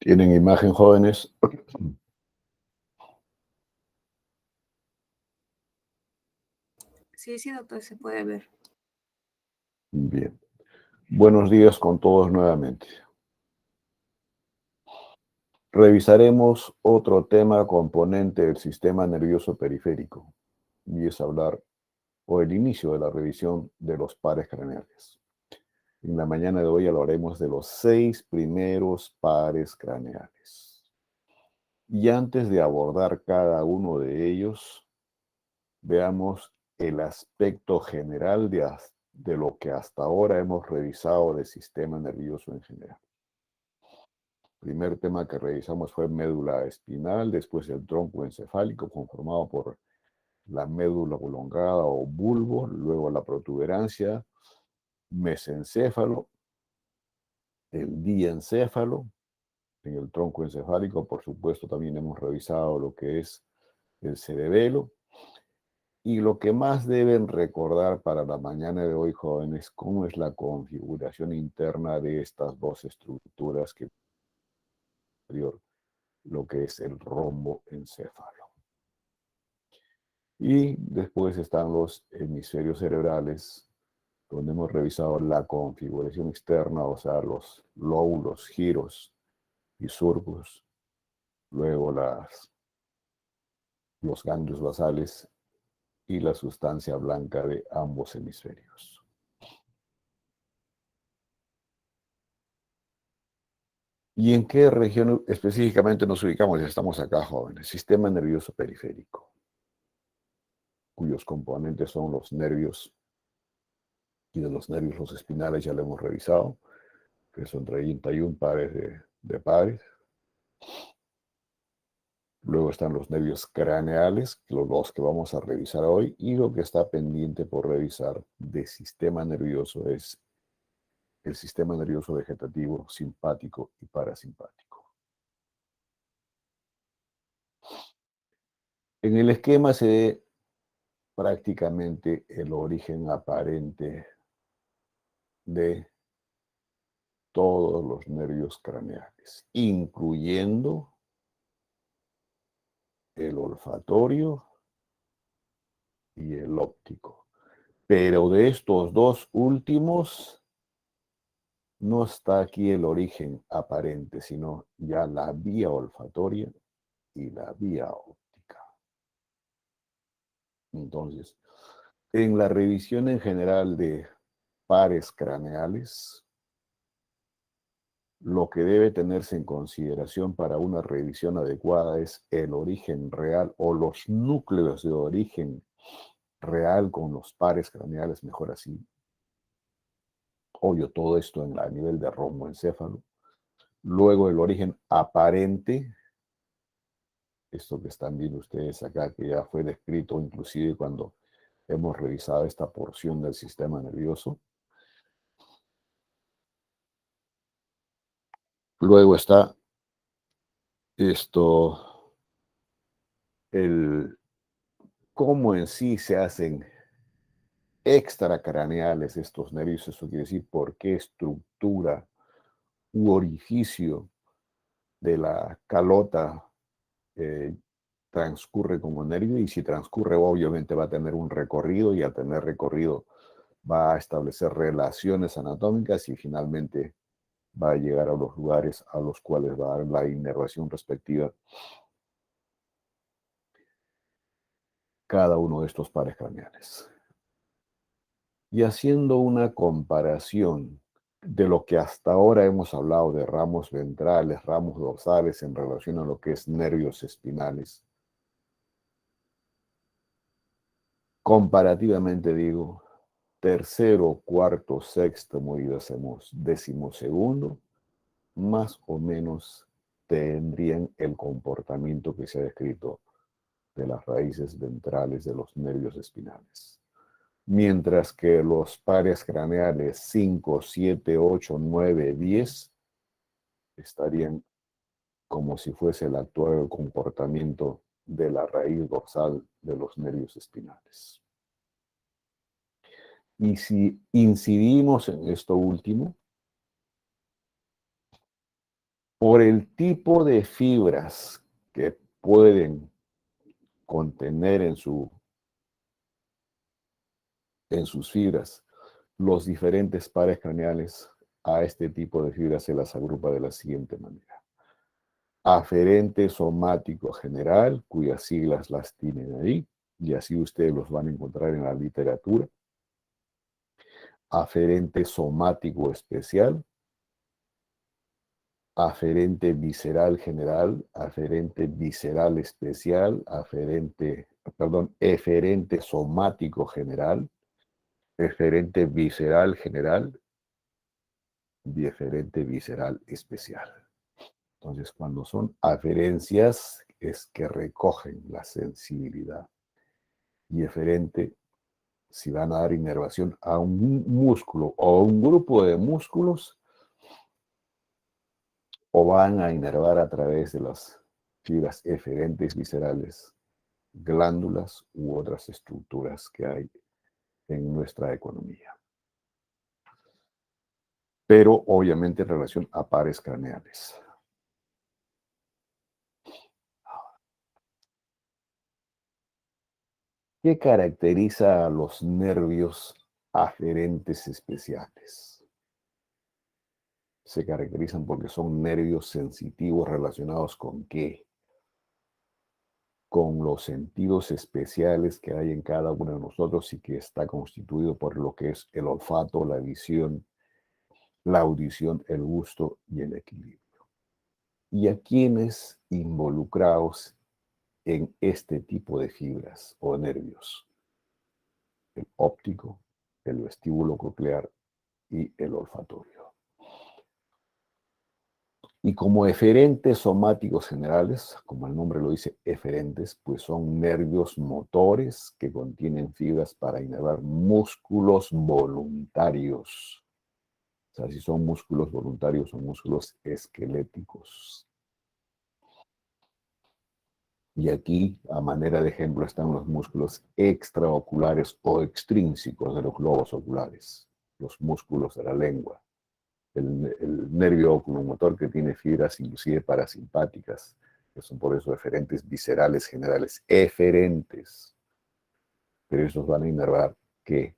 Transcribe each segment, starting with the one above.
¿Tienen imagen, jóvenes? Sí, sí, doctor, se puede ver. Bien. Buenos días con todos nuevamente. Revisaremos otro tema componente del sistema nervioso periférico, y es hablar o el inicio de la revisión de los pares craneales. En la mañana de hoy hablaremos de los 6 primeros pares craneales. Y antes de abordar cada uno de ellos, veamos el aspecto general de lo que hasta ahora hemos revisado del sistema nervioso en general. El primer tema que revisamos fue médula espinal, después el tronco encefálico conformado por la médula oblongada o bulbo, luego la protuberancia, mesencéfalo, el diencéfalo. En el tronco encefálico, por supuesto, también hemos revisado lo que es el cerebelo. Y lo que más deben recordar para la mañana de hoy, jóvenes, cómo es la configuración interna de estas dos estructuras que anterior, lo que es el rombo encéfalo. Y después están los hemisferios cerebrales, donde hemos revisado la configuración externa, o sea, los lóbulos, giros y surcos, luego los ganglios basales y la sustancia blanca de ambos hemisferios. ¿Y en qué región específicamente nos ubicamos? Estamos acá, jóvenes. Sistema nervioso periférico, cuyos componentes son los nervios, y de los nervios los espinales ya lo hemos revisado, que son 31 pares de pares. Luego están los nervios craneales, los que vamos a revisar hoy, y lo que está pendiente por revisar de sistema nervioso es el sistema nervioso vegetativo, simpático y parasimpático. En el esquema se ve prácticamente el origen aparente de todos los nervios craneales, incluyendo el olfatorio y el óptico. Pero de estos dos últimos no está aquí el origen aparente, sino ya la vía olfatoria y la vía óptica. Entonces, en la revisión en general de pares craneales, lo que debe tenerse en consideración para una revisión adecuada es el origen real o los núcleos de origen real con los pares craneales, mejor así. Obvio, todo esto a nivel de romboencéfalo. Luego el origen aparente, esto que están viendo ustedes acá, que ya fue descrito inclusive cuando hemos revisado esta porción del sistema nervioso. Luego está esto, el cómo en sí se hacen extracraneales estos nervios, eso quiere decir por qué estructura u orificio de la calota transcurre como nervio, y si transcurre obviamente va a tener un recorrido, y al tener recorrido va a establecer relaciones anatómicas y finalmente va a llegar a los lugares a los cuales va a dar la inervación respectiva cada uno de estos pares craneales. Y haciendo una comparación de lo que hasta ahora hemos hablado de ramos ventrales, ramos dorsales en relación a lo que es nervios espinales, comparativamente digo, tercero, cuarto, sexto y decimosegundo, más o menos tendrían el comportamiento que se ha descrito de las raíces ventrales de los nervios espinales. Mientras que los pares craneales 5, 7, 8, 9, 10 estarían como si fuese el actual comportamiento de la raíz dorsal de los nervios espinales. Y si incidimos en esto último, por el tipo de fibras que pueden contener en sus fibras los diferentes pares craneales, a este tipo de fibras se las agrupa de la siguiente manera. Aferente somático general, cuyas siglas las tienen ahí, y así ustedes los van a encontrar en la literatura. Aferente somático especial, aferente visceral general, aferente visceral especial, eferente somático general, eferente visceral general y eferente visceral especial. Entonces, cuando son aferencias, es que recogen la sensibilidad. Y eferente, si van a dar inervación a un músculo o a un grupo de músculos, o van a inervar a través de las fibras eferentes viscerales, glándulas u otras estructuras que hay en nuestra economía. Pero obviamente en relación a pares craneales. ¿Qué caracteriza a los nervios aferentes especiales? Se caracterizan porque son nervios sensitivos relacionados ¿con qué? Con los sentidos especiales que hay en cada uno de nosotros y que está constituido por lo que es el olfato, la visión, la audición, el gusto y el equilibrio. ¿Y a quiénes involucrados en este tipo de fibras o nervios? El óptico, el vestíbulo coclear y el olfatorio. Y como eferentes somáticos generales, como el nombre lo dice, eferentes, pues son nervios motores que contienen fibras para inervar músculos voluntarios. O sea, si son músculos voluntarios, son músculos esqueléticos. Y aquí, a manera de ejemplo, están los músculos extraoculares o extrínsecos de los globos oculares, los músculos de la lengua, el nervio oculomotor que tiene fibras inclusive parasimpáticas, que son por eso eferentes viscerales generales, eferentes, pero esos van a inervar ¿qué?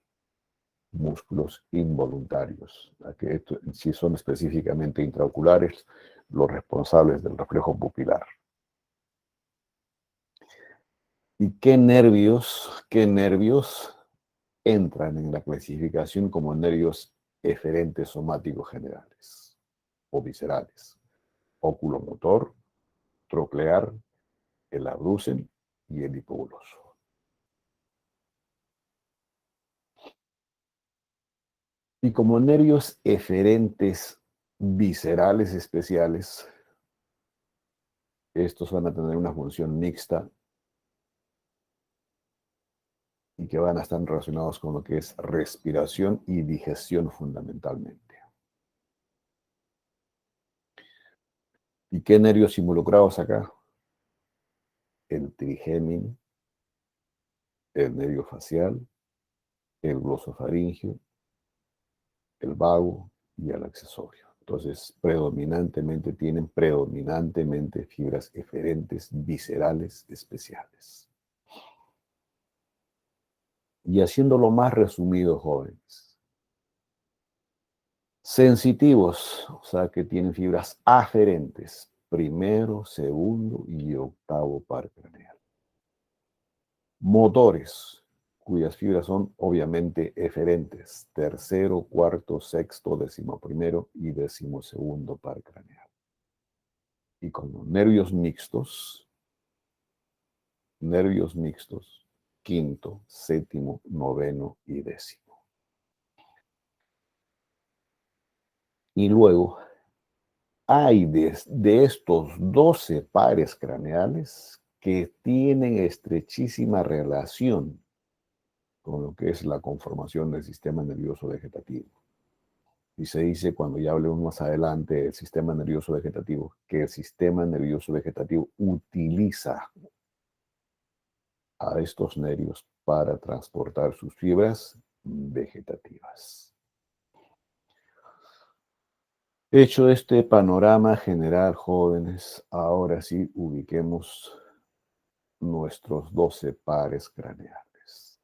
Músculos involuntarios, que si son específicamente intraoculares, los responsables del reflejo pupilar. ¿Y qué nervios entran en la clasificación como nervios eferentes somáticos generales o viscerales? Oculomotor, troclear, el abducen y el hipoglóso. Y como nervios eferentes viscerales especiales, estos van a tener una función mixta y que van a estar relacionados con lo que es respiración y digestión fundamentalmente. ¿Y qué nervios involucrados acá? El trigémino, el nervio facial, el glosofaringio, el vago y el accesorio. Entonces, tienen predominantemente fibras eferentes viscerales especiales. Y haciéndolo más resumido, jóvenes, sensitivos, o sea, que tienen fibras aferentes, primero, segundo y octavo par craneal. Motores, cuyas fibras son obviamente eferentes, tercero, cuarto, sexto, decimoprimero y decimosegundo par craneal. Y como nervios mixtos, quinto, séptimo, noveno y décimo. Y luego hay de estos 12 pares craneales que tienen estrechísima relación con lo que es la conformación del sistema nervioso vegetativo. Y se dice, cuando ya hablemos más adelante del sistema nervioso vegetativo, que el sistema nervioso vegetativo utiliza a estos nervios para transportar sus fibras vegetativas. Hecho este panorama general, jóvenes, ahora sí ubiquemos nuestros 12 pares craneales.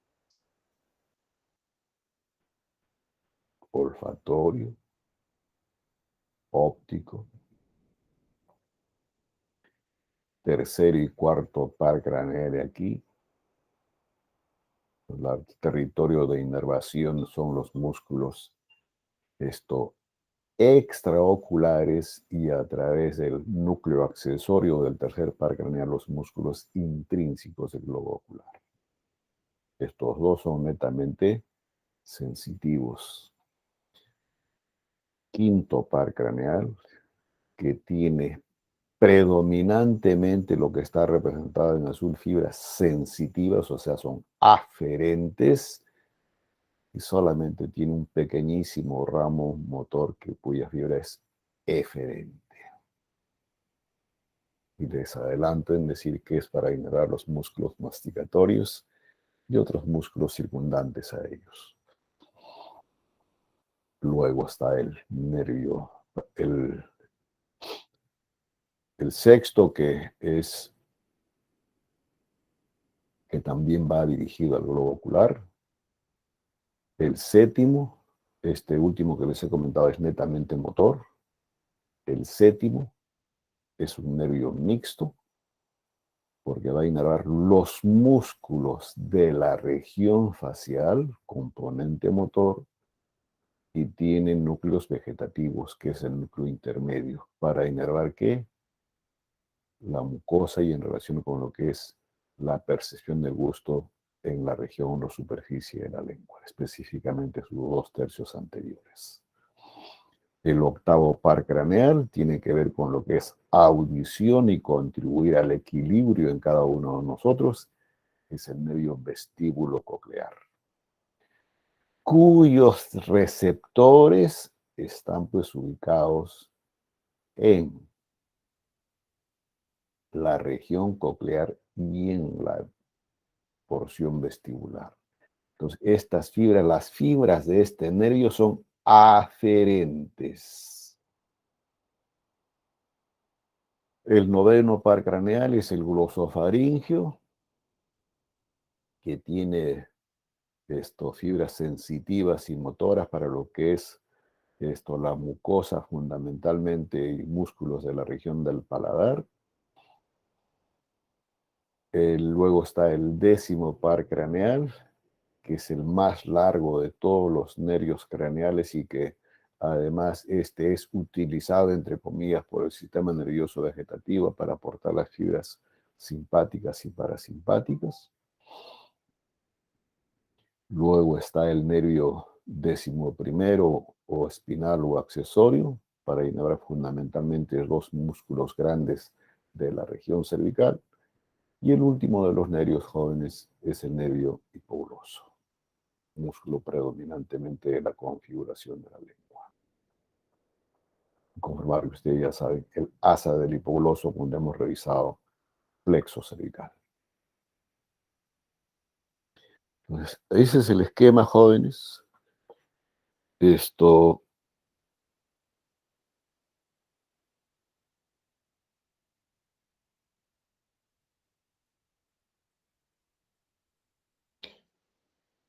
Olfatorio, óptico, tercero y cuarto par craneal de aquí. El territorio de inervación son los músculos extraoculares y a través del núcleo accesorio del tercer par craneal los músculos intrínsecos del globo ocular. Estos dos son netamente sensitivos. Quinto par craneal, que tiene predominantemente lo que está representado en azul, fibras sensitivas, o sea, son aferentes, y solamente tiene un pequeñísimo ramo motor cuya fibra es eferente. Y les adelanto en decir que es para inervar los músculos masticatorios y otros músculos circundantes a ellos. Luego está el nervio, el sexto, que también va dirigido al globo ocular. El séptimo, este último que les he comentado, es netamente motor. El séptimo es un nervio mixto, porque va a inervar los músculos de la región facial, componente motor, y tiene núcleos vegetativos, que es el núcleo intermedio, para inervar ¿qué? La mucosa, y en relación con lo que es la percepción del gusto en la región o superficie de la lengua, específicamente sus 2/3 anteriores. El octavo par craneal tiene que ver con lo que es audición y contribuir al equilibrio en cada uno de nosotros, es el nervio vestíbulo coclear, cuyos receptores están pues ubicados en la región coclear y en la porción vestibular. Entonces, estas fibras, las fibras de este nervio son aferentes. El noveno par craneal es el glosofaringio, que tiene fibras sensitivas y motoras para lo que es la mucosa, fundamentalmente, y músculos de la región del paladar. Luego está el décimo par craneal, que es el más largo de todos los nervios craneales y que además es utilizado, entre comillas, por el sistema nervioso vegetativo para aportar las fibras simpáticas y parasimpáticas. Luego está el nervio 11º o espinal o accesorio, para inervar fundamentalmente los músculos grandes de la región cervical. Y el último de los nervios, jóvenes, es el nervio hipogloso, músculo predominantemente de la configuración de la lengua. Confirmar que ustedes ya saben, el asa del hipogloso, cuando hemos revisado plexo cervical. Entonces, ese es el esquema, jóvenes.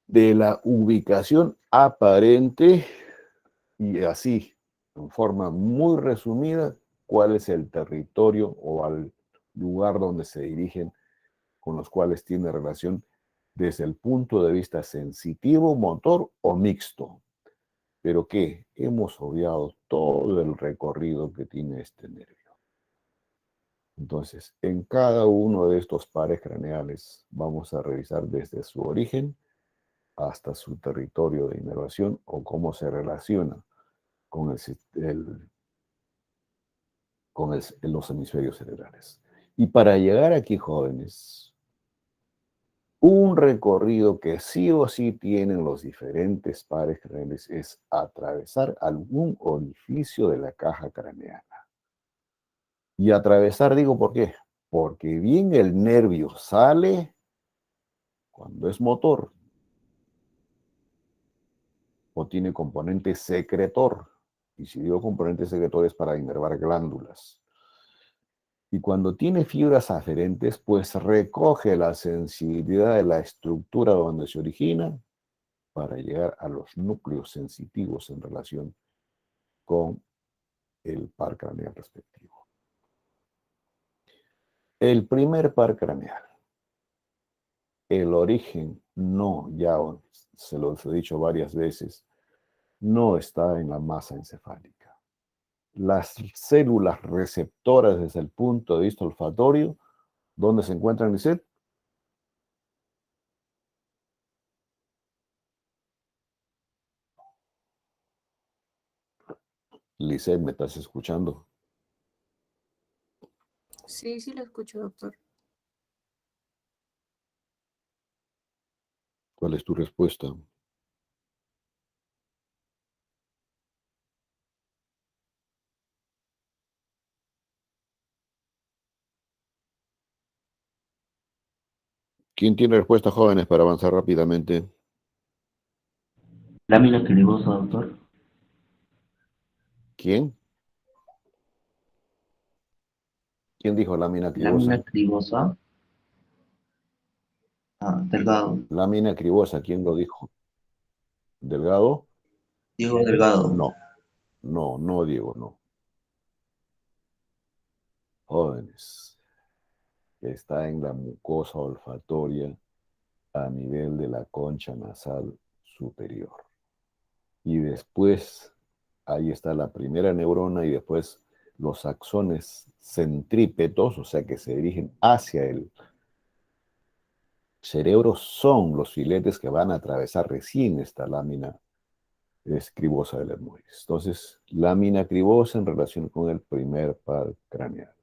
De la ubicación aparente, y así, en forma muy resumida, cuál es el territorio o al lugar donde se dirigen, con los cuales tiene relación desde el punto de vista sensitivo, motor o mixto. Pero que hemos obviado todo el recorrido que tiene este nervio. Entonces, en cada uno de estos pares craneales vamos a revisar desde su origen hasta su territorio de inervación o cómo se relaciona con los hemisferios cerebrales. Y para llegar aquí, jóvenes, un recorrido que sí o sí tienen los diferentes pares craneales es atravesar algún orificio de la caja craneal. Y atravesar, digo, ¿por qué? Porque bien el nervio sale cuando es motor o tiene componente secretor. Y si digo componente secretor es para inervar glándulas. Y cuando tiene fibras aferentes, pues recoge la sensibilidad de la estructura donde se origina para llegar a los núcleos sensitivos en relación con el par craneal respectivo. El primer par craneal, el origen no, ya se los he dicho varias veces, no está en la masa encefálica. Las células receptoras desde el punto de vista olfatorio, ¿dónde se encuentran, Lisette? Lisette, ¿me estás escuchando? Sí, sí lo escucho, doctor. ¿Cuál es tu respuesta? ¿Quién tiene respuesta, jóvenes, para avanzar rápidamente? Lámina clivosa, doctor. ¿Quién? ¿Quién dijo lámina Lámina cribosa? clivosa. Delgado. Lámina cribosa, ¿quién lo dijo? ¿Delgado? Diego Delgado. No, no, Diego, no. Jóvenes, está en la mucosa olfatoria a nivel de la concha nasal superior. Y después, ahí está la primera neurona y después los axones centrípetos, o sea que se dirigen hacia el cerebro, son los filetes que van a atravesar recién esta lámina cribosa del Hermoides. Entonces, lámina cribosa en relación con el primer par craneal.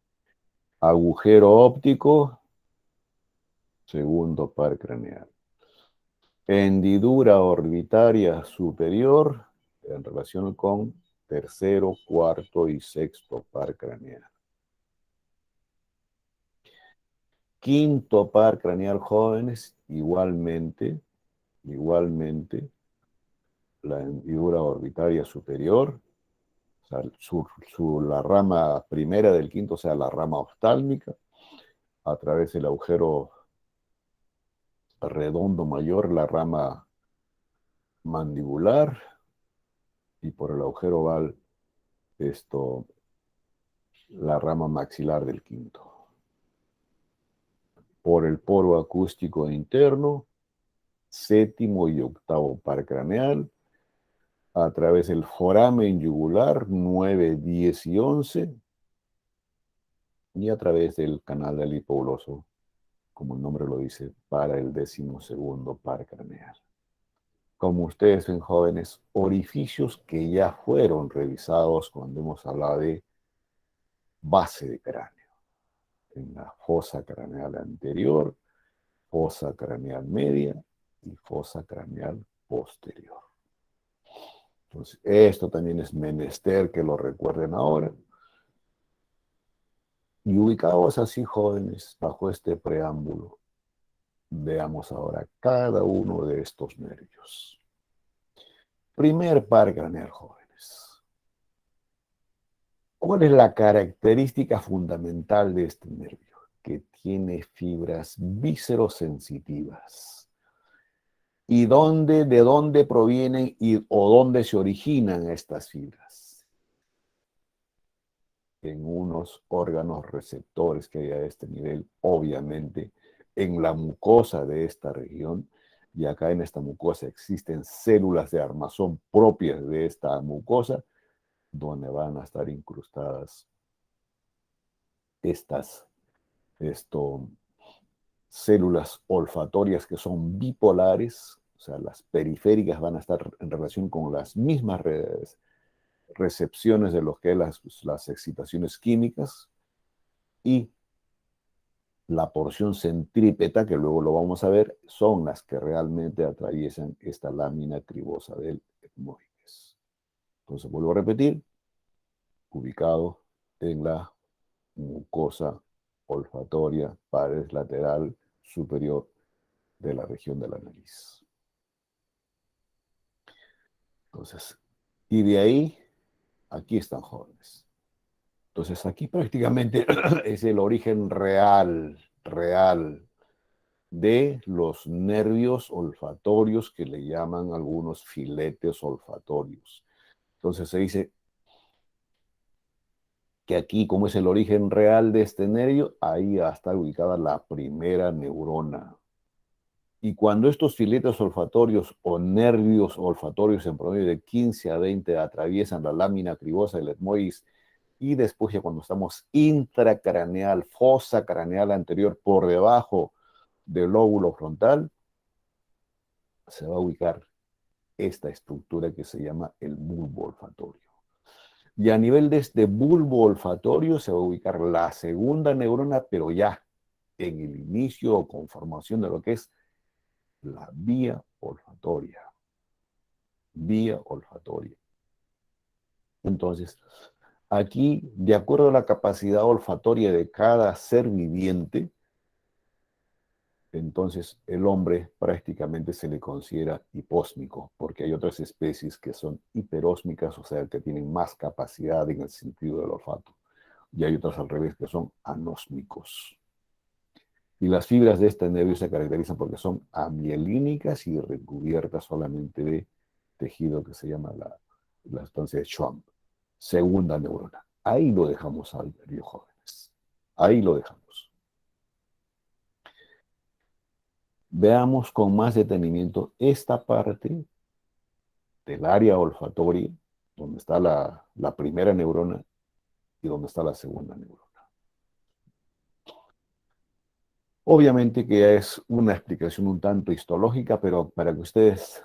Agujero óptico, segundo par craneal. Hendidura orbitaria superior en relación con tercero, cuarto y sexto par craneal. Quinto par craneal, jóvenes, igualmente, la hendidura orbitaria superior, o sea, la rama primera del quinto, o sea, la rama oftálmica, a través del agujero redondo mayor, la rama mandibular, y por el agujero oval, la rama maxilar del quinto. Por el poro acústico interno, séptimo y octavo par craneal, a través del foramen yugular 9, 10 y 11, y a través del canal del hipogloso, como el nombre lo dice, para el 12º par craneal. Como ustedes ven, jóvenes, orificios que ya fueron revisados cuando hemos hablado de base de cráneo, en la fosa craneal anterior, fosa craneal media y fosa craneal posterior. Entonces, esto también es menester que lo recuerden ahora. Y ubicados así, jóvenes, bajo este preámbulo, veamos ahora cada uno de estos nervios. Primer par craneal, jóvenes. ¿Cuál es la característica fundamental de este nervio? Que tiene fibras viscerosensitivas. ¿Y de dónde provienen o dónde se originan estas fibras? En unos órganos receptores que hay a este nivel, obviamente, en la mucosa de esta región, y acá en esta mucosa existen células de armazón propias de esta mucosa, donde van a estar incrustadas estas células olfatorias que son bipolares, o sea, las periféricas van a estar en relación con las mismas recepciones de lo que es las excitaciones químicas, y la porción centrípeta, que luego lo vamos a ver, son las que realmente atraviesan esta lámina cribosa del etmoides. Entonces, vuelvo a repetir, ubicado en la mucosa olfatoria, pared lateral superior de la región de la nariz. Entonces, y de ahí Aquí están, jóvenes. Entonces, aquí prácticamente es el origen real de los nervios olfatorios que le llaman algunos filetes olfatorios. Entonces se dice que aquí, como es el origen real de este nervio, ahí está ubicada la primera neurona. Y cuando estos filetes olfatorios o nervios olfatorios en promedio de 15 a 20 atraviesan la lámina cribosa del etmoides y después ya cuando estamos intracraneal, fosa craneal anterior por debajo del lóbulo frontal, se va a ubicar esta estructura que se llama el bulbo olfatorio. Y a nivel de este bulbo olfatorio se va a ubicar la segunda neurona, pero ya en el inicio o conformación de lo que es la vía olfatoria. Vía olfatoria. Entonces, aquí, de acuerdo a la capacidad olfatoria de cada ser viviente, entonces el hombre prácticamente se le considera hipósmico, porque hay otras especies que son hiperósmicas, o sea, que tienen más capacidad en el sentido del olfato, y hay otras al revés que son anósmicos. Y las fibras de este nervio se caracterizan porque son amielínicas y recubiertas solamente de tejido que se llama la sustancia de Schwann. Segunda neurona. Ahí lo dejamos al nervio, jóvenes. Ahí lo dejamos. Veamos con más detenimiento esta parte del área olfatoria, donde está la primera neurona y donde está la segunda neurona. Obviamente que es una explicación un tanto histológica, pero para que ustedes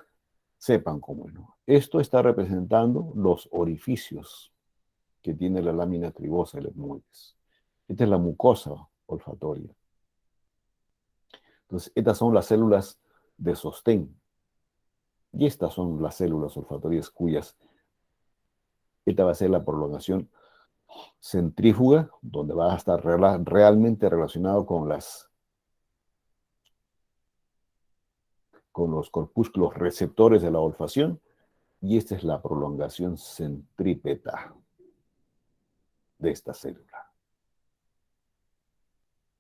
sepan cómo es, ¿no? Esto está representando los orificios que tiene la lámina cribosa del etmoides. Esta es la mucosa olfatoria. Entonces, estas son las células de sostén. Y estas son las células olfatorias cuyas, esta va a ser la prolongación centrífuga, donde va a estar realmente relacionado con los corpúsculos receptores de la olfacción, y esta es la prolongación centrípeta de esta célula.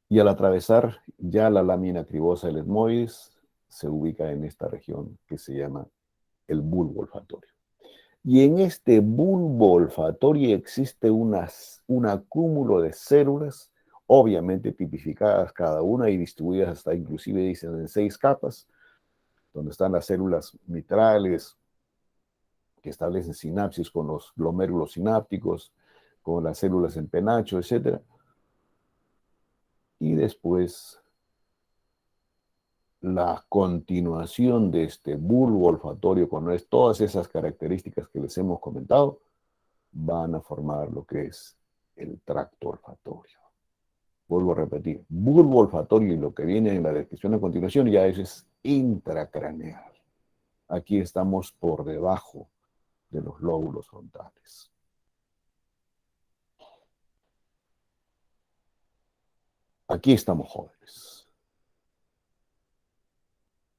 Y al atravesar ya la lámina cribosa del etmoides, se ubica en esta región que se llama el bulbo olfatorio. Y en este bulbo olfatorio existe un acúmulo de células, obviamente tipificadas cada una y distribuidas hasta inclusive, dicen, en 6 capas, donde están las células mitrales, que establecen sinapsis con los glomérulos sinápticos, con las células en penacho, etc. Y después la continuación de este bulbo olfatorio con todas esas características que les hemos comentado, van a formar lo que es el tracto olfatorio. Vuelvo a repetir, bulbo olfatorio y lo que viene en la descripción a continuación ya eso es intracraneal. Aquí estamos por debajo de los lóbulos frontales. Aquí estamos, jóvenes.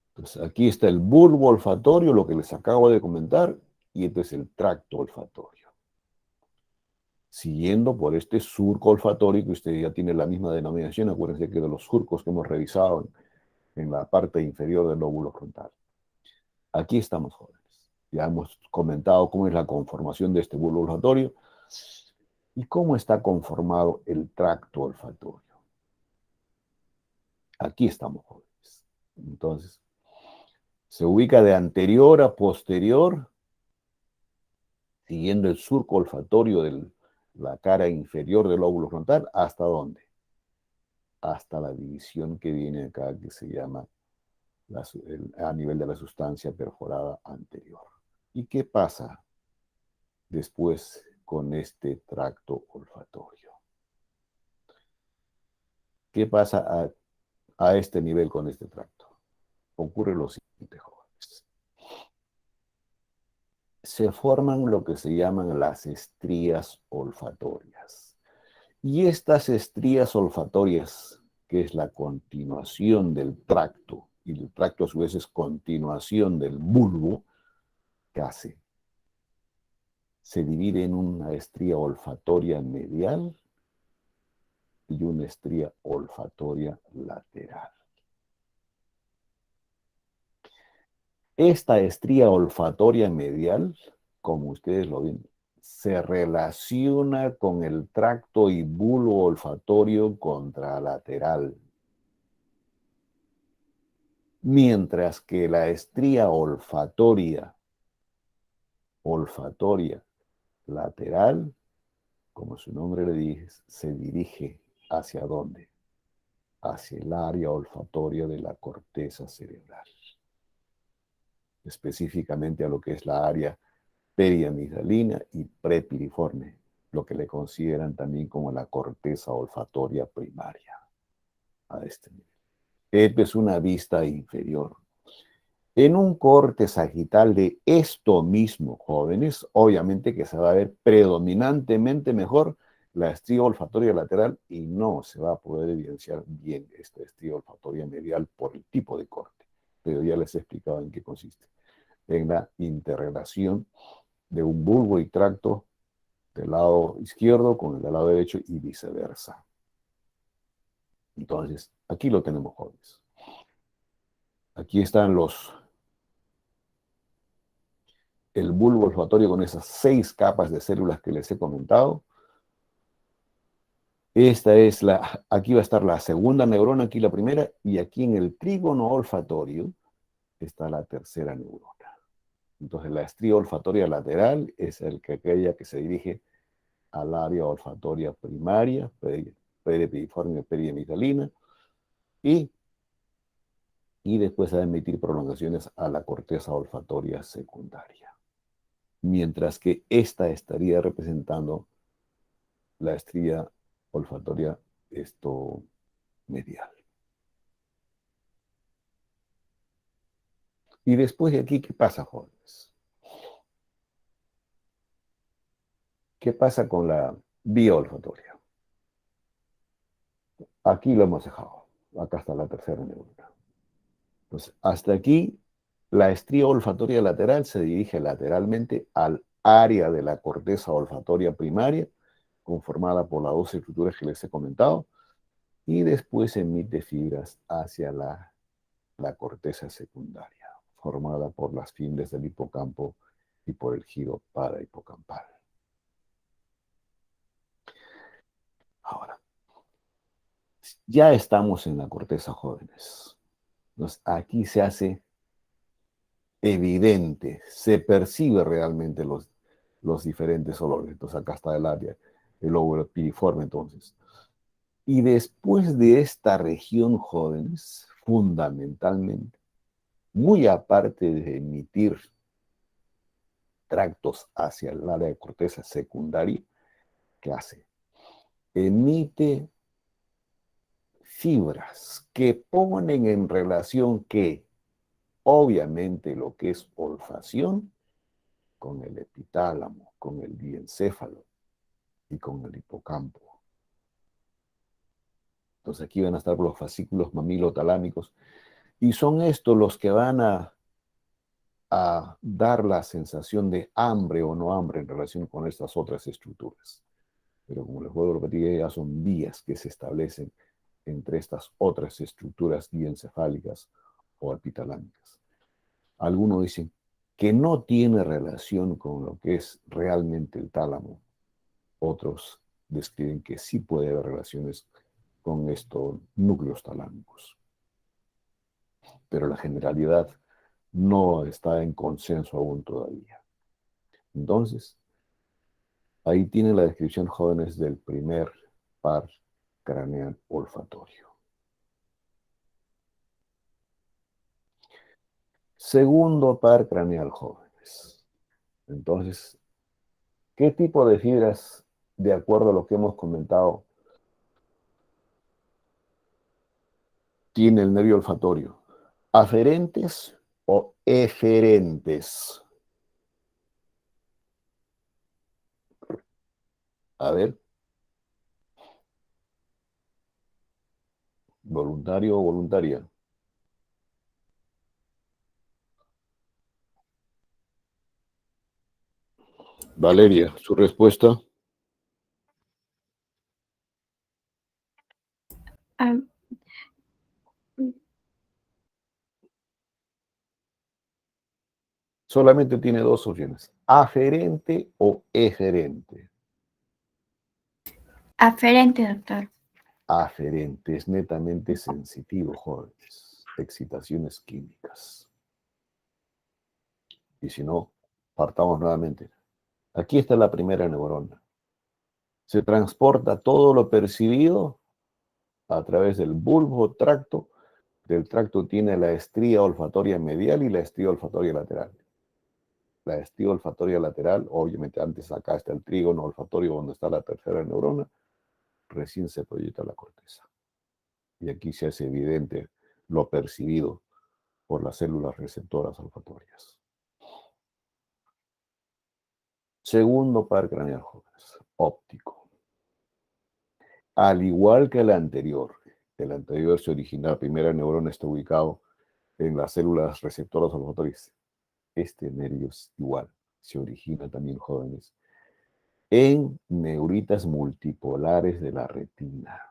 Entonces, aquí está el bulbo olfatorio, lo que les acabo de comentar, y este es el tracto olfatorio. Siguiendo por este surco olfatorio, que usted ya tiene la misma denominación, acuérdense que de los surcos que hemos revisado en la parte inferior del lóbulo frontal. Aquí estamos, jóvenes. Ya hemos comentado cómo es la conformación de este bulbo olfatorio y cómo está conformado el tracto olfatorio. Aquí estamos, jóvenes. Entonces, se ubica de anterior a posterior, siguiendo el surco olfatorio de la cara inferior del lóbulo frontal, ¿hasta dónde? Hasta la división que viene acá, que se llama a nivel de la sustancia perforada anterior. ¿Y qué pasa después con este tracto olfatorio? ¿Qué pasa a este nivel con este tracto? Ocurre lo siguiente, jóvenes. Se forman lo que se llaman las estrías olfatorias. Y estas estrías olfatorias, que es la continuación del tracto, y el tracto a su vez es continuación del bulbo, ¿qué hace? se divide en una estría olfatoria medial y una estría olfatoria lateral. Esta estría olfatoria medial, como ustedes lo ven, se relaciona con el tracto y bulbo olfatorio contralateral, mientras que la estría olfatoria lateral, como su nombre le dice, se dirige ¿hacia dónde? Hacia el área olfatoria de la corteza cerebral, específicamente a lo que es la área periamigdalina y prepiriforme, lo que le consideran también como la corteza olfatoria primaria a este nivel. Esto es una vista inferior. En un corte sagital de esto mismo, jóvenes, obviamente que se va a ver predominantemente mejor la estría olfatoria lateral y no se va a poder evidenciar bien esta estría olfatoria medial por el tipo de corte. Pero ya les he explicado en qué consiste. En la interrelación de un bulbo y tracto del lado izquierdo con el del lado derecho y viceversa. Entonces, aquí lo tenemos, jóvenes. Aquí están el bulbo olfatorio con esas 6 capas de células que les he comentado. Aquí va a estar la segunda neurona, aquí la primera, y aquí en el trígono olfatorio está la tercera neurona. Entonces, la estría olfatoria lateral es aquella que se dirige al área olfatoria primaria, periperiforme periamigdalina, y después a emitir prolongaciones a la corteza olfatoria secundaria. Mientras que esta estaría representando la estría olfatoria medial. Y después de aquí, ¿qué pasa, jóvenes? ¿Qué pasa con la vía olfatoria? Aquí lo hemos dejado. Acá está la tercera neurona. Entonces, hasta aquí, la estría olfatoria lateral se dirige lateralmente al área de la corteza olfatoria primaria, conformada por las 2 estructuras que les he comentado, y después emite fibras hacia la corteza secundaria, formada por las fibras del hipocampo y por el giro parahipocampal. Ahora, ya estamos en la corteza, jóvenes. Entonces, aquí se hace evidente, se percibe realmente los diferentes olores. Entonces, acá está el área, el lóbulo piriforme, entonces. Y después de esta región, jóvenes, fundamentalmente, muy aparte de emitir tractos hacia el área de corteza secundaria, ¿qué hace? Emite fibras que ponen en relación que, obviamente, lo que es olfacción con el epitálamo, con el diencéfalo y con el hipocampo. Entonces aquí van a estar los fascículos mamilotalámicos y son estos los que van a dar la sensación de hambre o no hambre en relación con estas otras estructuras. Pero como les vuelvo a repetir, ya son vías que se establecen entre estas otras estructuras diencefálicas o epitalámicas. Algunos dicen que no tiene relación con lo que es realmente el tálamo. Otros describen que sí puede haber relaciones con estos núcleos talámicos. Pero la generalidad no está en consenso aún todavía. Entonces, ahí tienen la descripción, jóvenes, del primer par craneal olfatorio. Segundo par craneal, jóvenes. Entonces, ¿qué tipo de fibras, de acuerdo a lo que hemos comentado, tiene el nervio olfatorio? ¿Aferentes o eferentes? A ver, voluntario o voluntaria. Valeria, su respuesta. Ah, Solamente tiene dos opciones, aferente o eferente. aferente, doctor. Aferente es netamente sensitivo, jóvenes. Excitaciones químicas. Y si no, partamos nuevamente. Aquí está la primera neurona. Se transporta todo lo percibido a través del bulbo tracto. Del tracto tiene la estría olfatoria medial y la estría olfatoria lateral. La estría olfatoria lateral, obviamente antes acá está el trígono olfatorio donde está la tercera neurona, recién se proyecta la corteza. Y aquí se hace evidente lo percibido por las células receptoras olfatorias. Segundo par craneal, jóvenes, óptico. Al igual que el anterior se origina, la primera neurona está ubicado en las células receptoras olfatorias. Este nervio es igual, se origina también, jóvenes, en neuritas multipolares de la retina.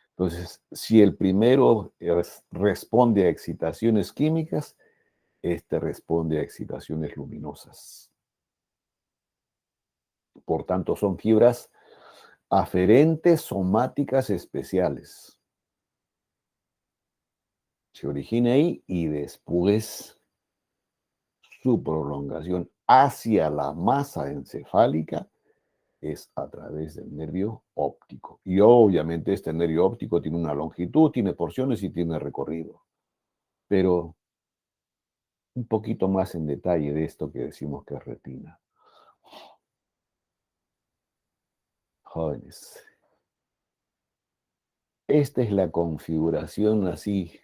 Entonces, si el primero responde a excitaciones químicas, este responde a excitaciones luminosas. Por tanto, son fibras aferentes somáticas especiales. Se origina ahí y después su prolongación hacia la masa encefálica es a través del nervio óptico. Y obviamente este nervio óptico tiene una longitud, tiene porciones y tiene recorrido. Pero un poquito más en detalle de esto que decimos que es retina. Jóvenes, esta es la configuración así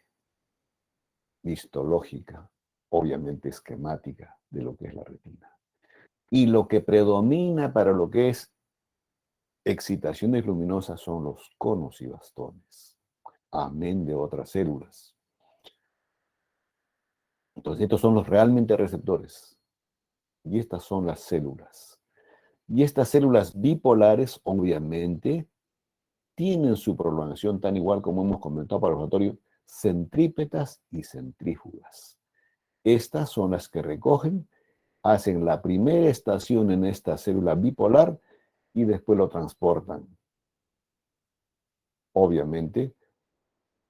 histológica, obviamente esquemática de lo que es la retina. Y lo que predomina para lo que es excitaciones luminosas son los conos y bastones, amén de otras células. Entonces estos son los realmente receptores. Y estas son las células. Y estas células bipolares, obviamente, tienen su prolongación tan igual como hemos comentado para el olfatorio, centrípetas y centrífugas. Estas son las que recogen, hacen la primera estación en esta célula bipolar y después lo transportan. Obviamente,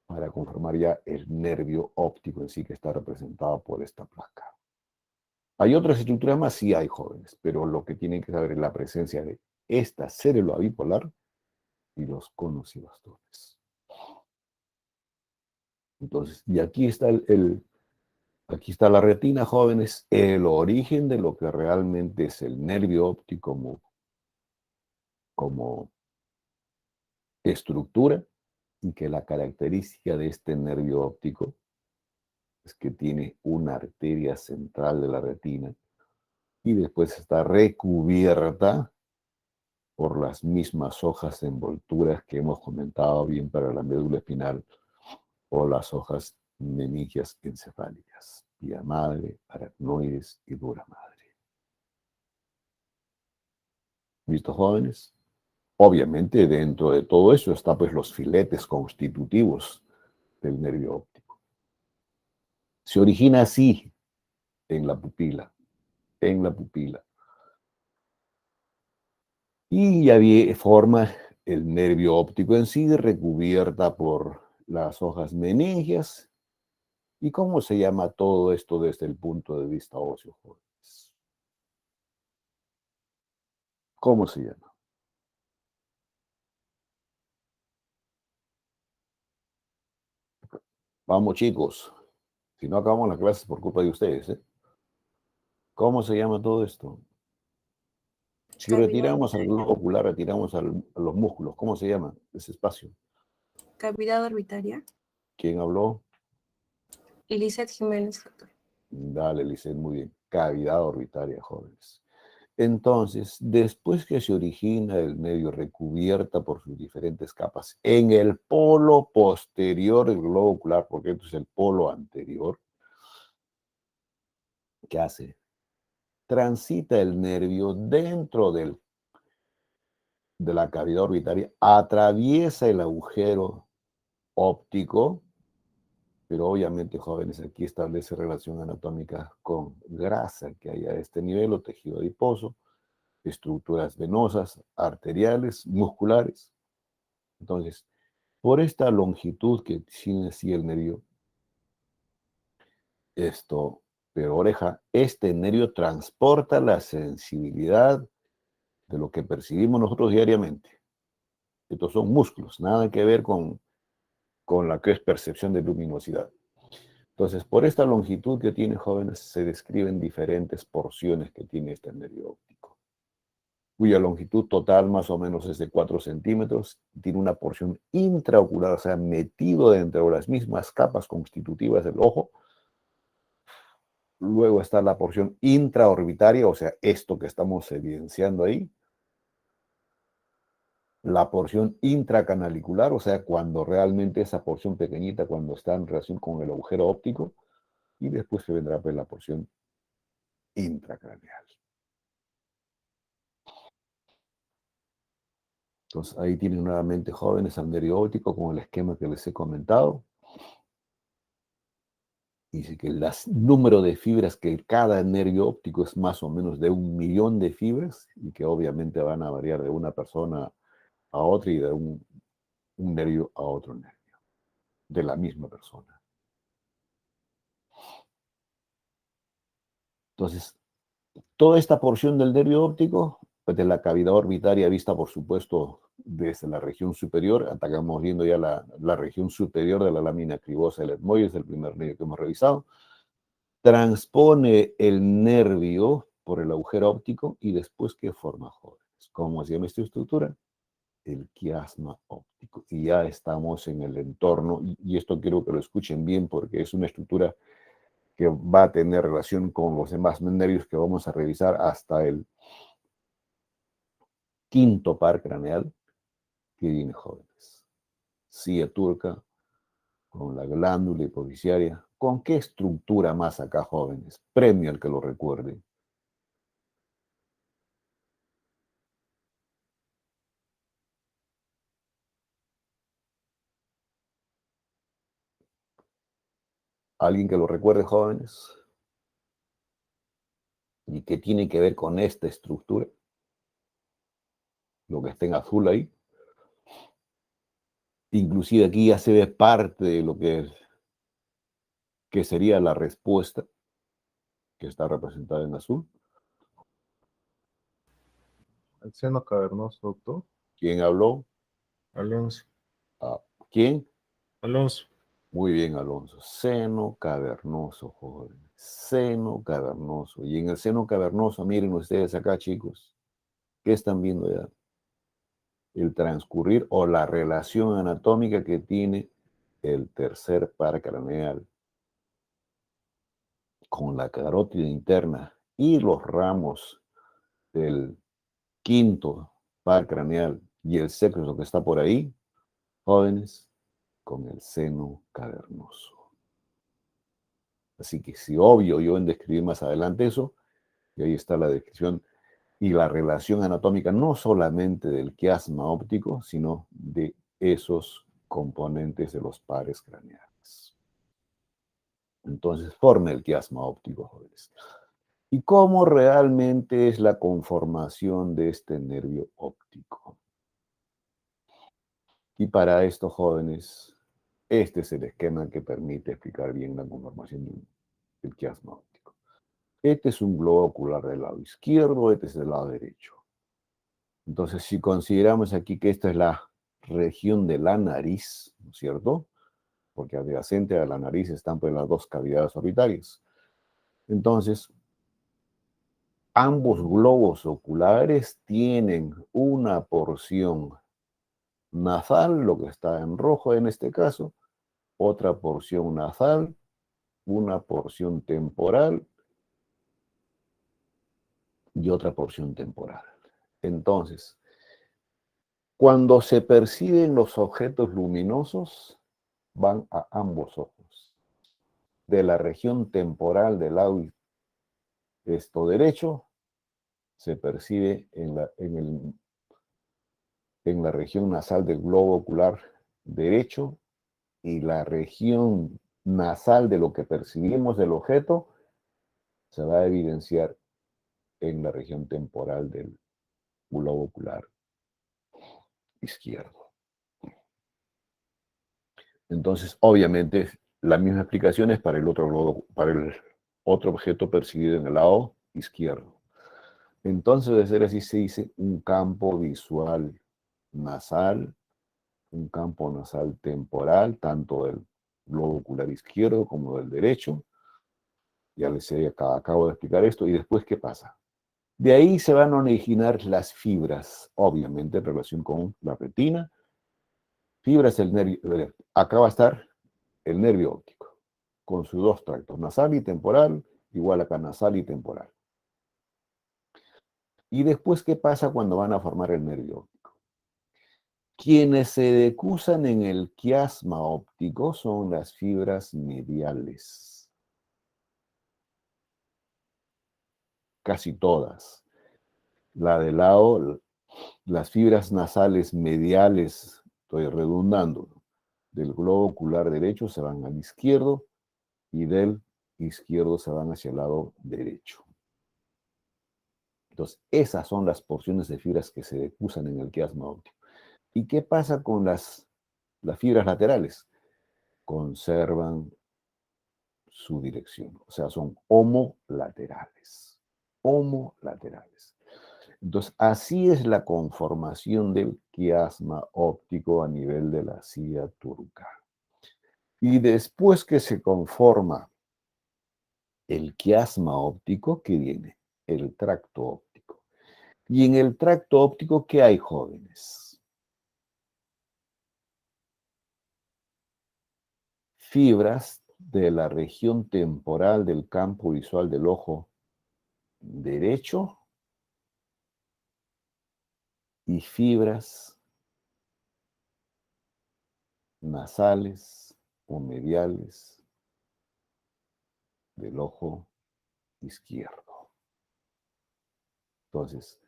para conformar ya el nervio óptico en sí que está representado por esta placa. ¿Hay otras estructuras más? Sí hay, jóvenes, pero lo que tienen que saber es la presencia de esta célula bipolar y los conos y bastones. Entonces, y aquí está aquí está la retina, jóvenes, el origen de lo que realmente es el nervio óptico como estructura, y que la característica de este nervio óptico es que tiene una arteria central de la retina y después está recubierta por las mismas hojas de envolturas que hemos comentado bien para la médula espinal o las hojas meningias encefálicas, pía madre, aracnoides y dura madre. ¿Listo, jóvenes? Obviamente dentro de todo eso está pues los filetes constitutivos del nervio óptico. Se origina así en la pupila, y ya forma el nervio óptico en sí, recubierta por las hojas meningias. ¿Y cómo se llama todo esto desde el punto de vista óseo, jóvenes? ¿Cómo se llama? Vamos, chicos. Si no acabamos las clases por culpa de ustedes, ¿eh? ¿Cómo se llama todo esto? Si Cavidad retiramos al orbitaria. globo ocular, retiramos a los músculos. ¿Cómo se llama ese espacio? Cavidad orbitaria. ¿Quién habló? Lizeth Jiménez, doctor. Dale, Licen, muy bien. Cavidad orbitaria, jóvenes. Entonces, después que se origina el medio recubierta por sus diferentes capas en el polo posterior del globo ocular, porque esto es el polo anterior, ¿qué hace? transita el nervio dentro de la cavidad orbitaria, atraviesa el agujero óptico, pero obviamente, jóvenes, aquí establece relación anatómica con grasa que hay a este nivel o tejido adiposo, estructuras venosas, arteriales, musculares. Entonces, por esta longitud que tiene así el nervio, pero oreja, este nervio transporta la sensibilidad de lo que percibimos nosotros diariamente. Estos son músculos, nada que ver con la que es percepción de luminosidad. Entonces, por esta longitud que tiene, jóvenes, se describen diferentes porciones que tiene este nervio óptico, cuya longitud total más o menos es de 4 centímetros, tiene una porción intraocular, o sea, metido dentro de las mismas capas constitutivas del ojo. Luego está la porción intraorbitaria, o sea, esto que estamos evidenciando ahí. La porción intracanalicular, o sea, cuando realmente esa porción pequeñita, cuando está en relación con el agujero óptico, y después se vendrá pues la porción intracraneal. Entonces ahí tienen nuevamente, jóvenes, al nervio óptico con el esquema que les he comentado. Dice que el número de fibras que cada nervio óptico es más o menos de 1.000.000 de fibras y que obviamente van a variar de una persona a otra y de un nervio a otro nervio, de la misma persona. Entonces, toda esta porción del nervio óptico, pues de la cavidad orbitaria vista, por supuesto, desde la región superior, atacamos viendo ya la región superior de la lámina cribosa del etmoides, el primer nervio que hemos revisado, transpone el nervio por el agujero óptico y después, ¿qué forma, jóvenes? ¿Cómo se llama esta estructura? El quiasma óptico. Y ya estamos en el entorno, y esto quiero que lo escuchen bien porque es una estructura que va a tener relación con los demás nervios que vamos a revisar hasta el quinto par craneal que viene, jóvenes. Silla turca, con la glándula hipofisiaria. ¿Con qué estructura más acá, jóvenes? Premio al que lo recuerde. ¿Alguien que lo recuerde, jóvenes? ¿Y qué tiene que ver con esta estructura? Lo que está en azul ahí. Inclusive aquí ya se ve parte de lo que sería la respuesta que está representada en azul. El seno cavernoso, doctor. ¿Quién habló? Alonso. Ah, ¿quién? Alonso. Muy bien, Alonso. Seno cavernoso, joven. Seno cavernoso. Y en el seno cavernoso, miren ustedes acá, chicos, ¿qué están viendo ya? El transcurrir o la relación anatómica que tiene el tercer par craneal con la carótida interna y los ramos del quinto par craneal y el sexto que está por ahí, jóvenes, con el seno cavernoso. Así que sí, obvio, yo en describir más adelante eso, y ahí está la descripción y la relación anatómica no solamente del quiasma óptico, sino de esos componentes de los pares craneales. Entonces, forma el quiasma óptico, jóvenes. ¿Y cómo realmente es la conformación de este nervio óptico? Y para esto, jóvenes, este es el esquema que permite explicar bien la conformación del quiasma óptico. Este es un globo ocular del lado izquierdo, este es del lado derecho. Entonces, si consideramos aquí que esta es la región de la nariz, ¿no es cierto? Porque adyacente a la nariz están pues las dos cavidades orbitarias. Entonces, ambos globos oculares tienen una porción nasal, lo que está en rojo en este caso, otra porción nasal, una porción temporal y otra porción temporal. Entonces, cuando se perciben los objetos luminosos, van a ambos ojos. De la región temporal del lado Esto derecho se percibe en la región nasal del globo ocular derecho, y la región nasal de lo que percibimos del objeto se va a evidenciar en la región temporal del globo ocular izquierdo. Entonces, obviamente, la misma explicación es para el otro objeto percibido en el lado izquierdo. Entonces, de ser así, se dice un campo visual nasal, un campo nasal temporal, tanto del globo ocular izquierdo como del derecho. Ya acabo de explicar esto. ¿Y después qué pasa? De ahí se van a originar las fibras, obviamente en relación con la retina. Fibras del nervio. Acá va a estar el nervio óptico, con sus dos tractos, nasal y temporal, igual acá nasal y temporal. ¿Y después qué pasa cuando van a formar el nervio óptico? Quienes se decusan en el quiasma óptico son las fibras mediales. Casi todas. La de lado, las fibras nasales mediales, estoy redundando, del globo ocular derecho se van al izquierdo y del izquierdo se van hacia el lado derecho. Entonces, esas son las porciones de fibras que se decusan en el quiasma óptico. ¿Y qué pasa con las fibras laterales? Conservan su dirección, o sea, son homolaterales. Homolaterales. Entonces, así es la conformación del quiasma óptico a nivel de la silla turca. Y después que se conforma el quiasma óptico, ¿qué viene? El tracto óptico. Y en el tracto óptico, ¿qué hay, jóvenes? Fibras de la región temporal del campo visual del ojo derecho y fibras nasales o mediales del ojo izquierdo. Entonces,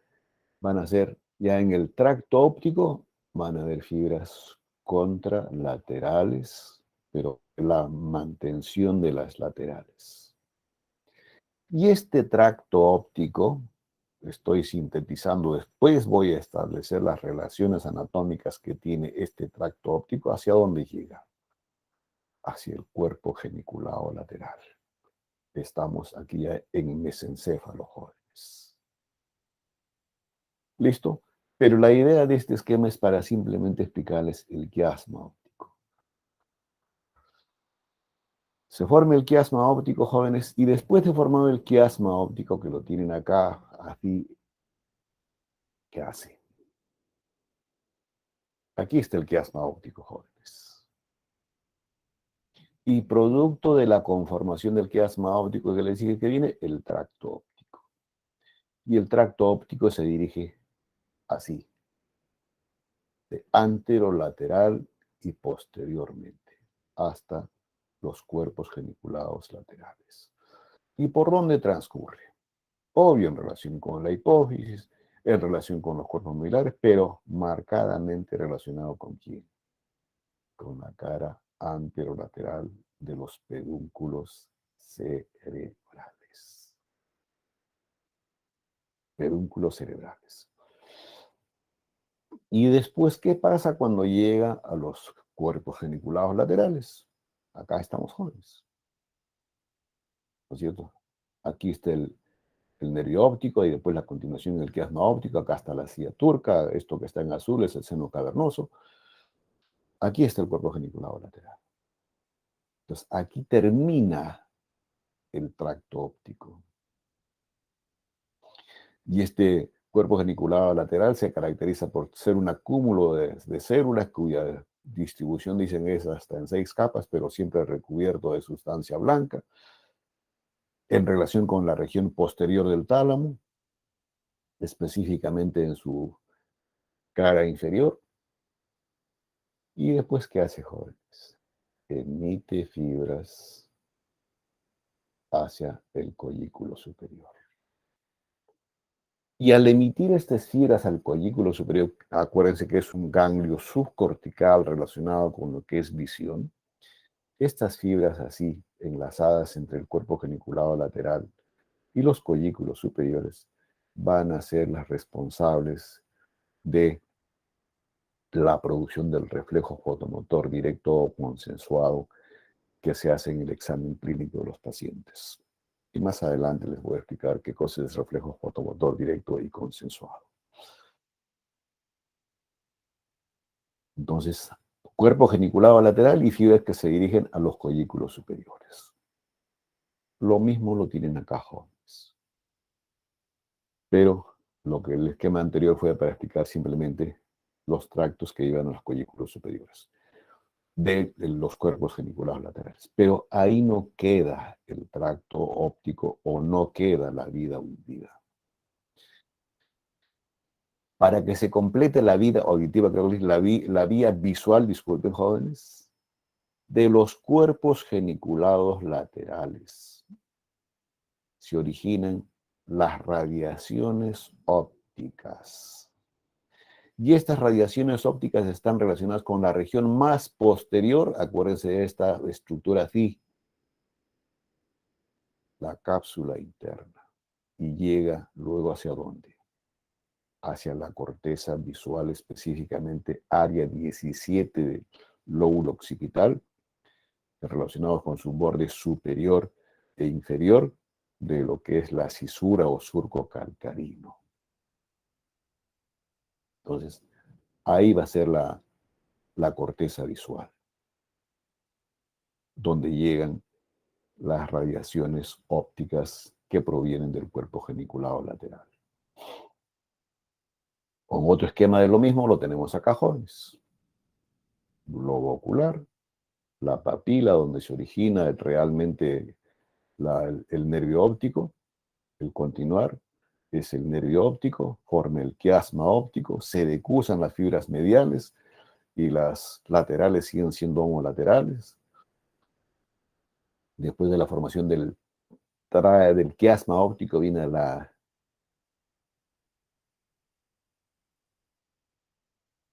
van a ser, ya en el tracto óptico, van a haber fibras contralaterales, pero la mantención de las laterales. Y este tracto óptico, estoy sintetizando, después voy a establecer las relaciones anatómicas que tiene este tracto óptico, hacia dónde llega, hacia el cuerpo geniculado lateral. Estamos aquí ya en mesencéfalo, jóvenes. ¿Listo? Pero la idea de este esquema es para simplemente explicarles el quiasma óptico. Se forma el quiasma óptico, jóvenes, y después de formado el quiasma óptico, que lo tienen acá, así, ¿qué hace? Aquí está el quiasma óptico, jóvenes. Y producto de la conformación del quiasma óptico, que les dije que viene, el tracto óptico. Y el tracto óptico se dirige así, de anterolateral y posteriormente, hasta los cuerpos geniculados laterales. ¿Y por dónde transcurre? Obvio, en relación con la hipófisis, en relación con los cuerpos medilares, pero marcadamente relacionado con quién? Con la cara anterolateral de los pedúnculos cerebrales. Pedúnculos cerebrales. Y después, ¿qué pasa cuando llega a los cuerpos geniculados laterales? Acá estamos jóvenes, ¿no es cierto? Aquí está el nervio óptico y después la continuación del quiasma óptico. Acá está la silla turca, esto que está en azul es el seno cavernoso. Aquí está el cuerpo geniculado lateral. Entonces, aquí termina el tracto óptico. Y este cuerpo geniculado lateral se caracteriza por ser un acúmulo de células cuya distribución, dicen, es hasta en 6 capas, pero siempre recubierto de sustancia blanca, en relación con la región posterior del tálamo, específicamente en su cara inferior. Y después, ¿qué hace, jóvenes? Emite fibras hacia el colículo superior. Y al emitir estas fibras al colículo superior, acuérdense que es un ganglio subcortical relacionado con lo que es visión, estas fibras así enlazadas entre el cuerpo geniculado lateral y los colículos superiores van a ser las responsables de la producción del reflejo fotomotor directo o consensuado que se hace en el examen clínico de los pacientes. Y más adelante les voy a explicar qué cosa es reflejo fotomotor directo y consensuado. Entonces, cuerpo geniculado lateral y fibras que se dirigen a los colículos superiores. Lo mismo lo tienen acá, jóvenes. Pero lo que el esquema anterior fue para explicar simplemente los tractos que iban a los colículos superiores de los cuerpos geniculados laterales. Pero ahí no queda el tracto óptico o no queda la vida hundida. Para que se complete la vida auditiva, la vía visual, disculpen jóvenes, de los cuerpos geniculados laterales, se originan las radiaciones ópticas. Y estas radiaciones ópticas están relacionadas con la región más posterior, acuérdense de esta estructura así, la cápsula interna, y llega luego hacia dónde? Hacia la corteza visual, específicamente área 17 del lóbulo occipital, relacionados con su borde superior e inferior de lo que es la cisura o surco calcarino. Entonces, ahí va a ser la corteza visual, donde llegan las radiaciones ópticas que provienen del cuerpo geniculado lateral. Con otro esquema de lo mismo lo tenemos acá, jóvenes. Globo ocular, la papila donde se origina realmente el nervio óptico, el continuar es el nervio óptico, forma el quiasma óptico, se decusan las fibras mediales y las laterales siguen siendo homolaterales. Después de la formación del quiasma óptico viene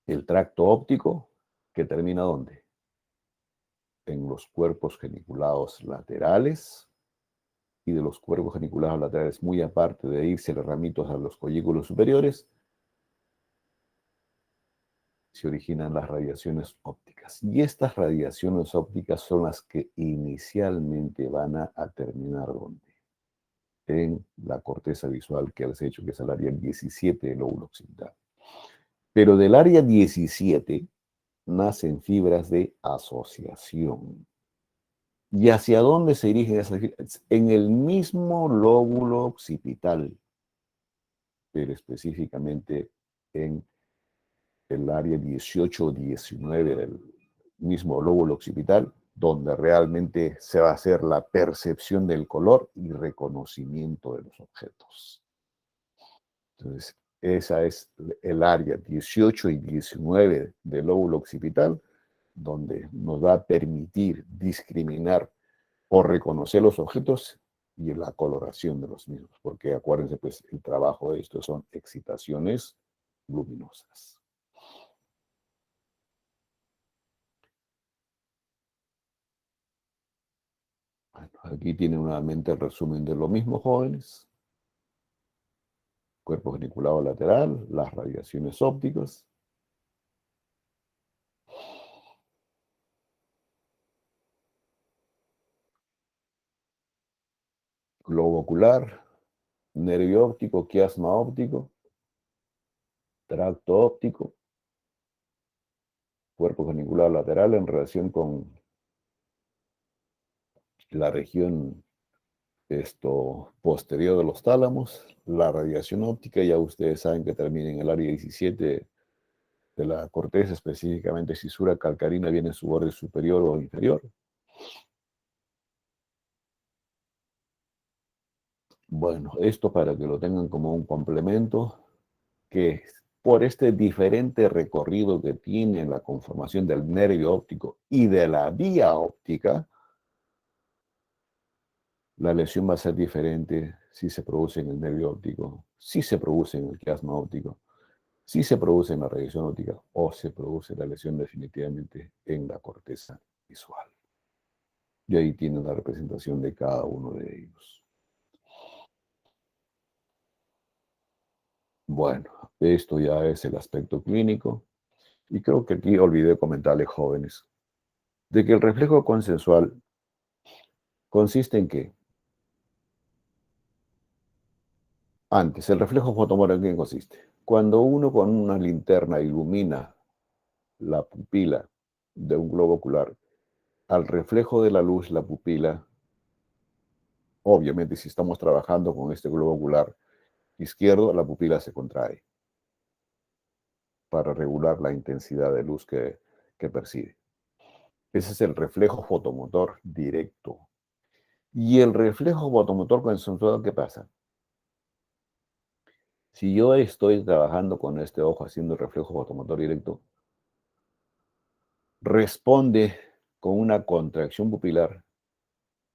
el tracto óptico, que termina ¿dónde? En los cuerpos geniculados laterales, y de los cuerpos geniculados laterales, muy aparte de irse los ramitos a los colículos superiores, se originan las radiaciones ópticas. Y estas radiaciones ópticas son las que inicialmente van a terminar ¿dónde? En la corteza visual que les he dicho que es el área 17 del lóbulo occipital. Pero del área 17 nacen fibras de asociación. ¿Y hacia dónde se dirigen esas fibras? En el mismo lóbulo occipital, pero específicamente en el área 18 o 19 del mismo lóbulo occipital, donde realmente se va a hacer la percepción del color y reconocimiento de los objetos. Entonces, esa es el área 18 y 19 del lóbulo occipital, donde nos va a permitir discriminar o reconocer los objetos y la coloración de los mismos, porque acuérdense, pues el trabajo de esto son excitaciones luminosas. Bueno, aquí tienen nuevamente el resumen de lo mismo, jóvenes. Cuerpo geniculado lateral, las radiaciones ópticas. Globo ocular, nervio óptico, quiasma óptico, tracto óptico, cuerpo geniculado lateral en relación con la región posterior de los tálamos, la radiación óptica, ya ustedes saben que termina en el área 17 de la corteza, específicamente cisura calcarina, viene en su borde superior o inferior. Bueno, esto para que lo tengan como un complemento, que por este diferente recorrido que tiene la conformación del nervio óptico y de la vía óptica, la lesión va a ser diferente sí se produce en el nervio óptico, sí se produce en el quiasma óptico, sí se produce en la radiación óptica o se produce la lesión definitivamente en la corteza visual. Y ahí tiene la representación de cada uno de ellos. Bueno, esto ya es el aspecto clínico. Y creo que aquí olvidé comentarles, jóvenes, de que el reflejo consensual consiste en que, antes, el reflejo fotomotor, ¿en qué consiste? Cuando uno con una linterna ilumina la pupila de un globo ocular, al reflejo de la luz, la pupila, obviamente si estamos trabajando con este globo ocular izquierdo, la pupila se contrae para regular la intensidad de luz que percibe. Ese es el reflejo fotomotor directo. Y el reflejo fotomotor consensuado, ¿qué pasa? Si yo estoy trabajando con este ojo haciendo el reflejo fotomotor directo, responde con una contracción pupilar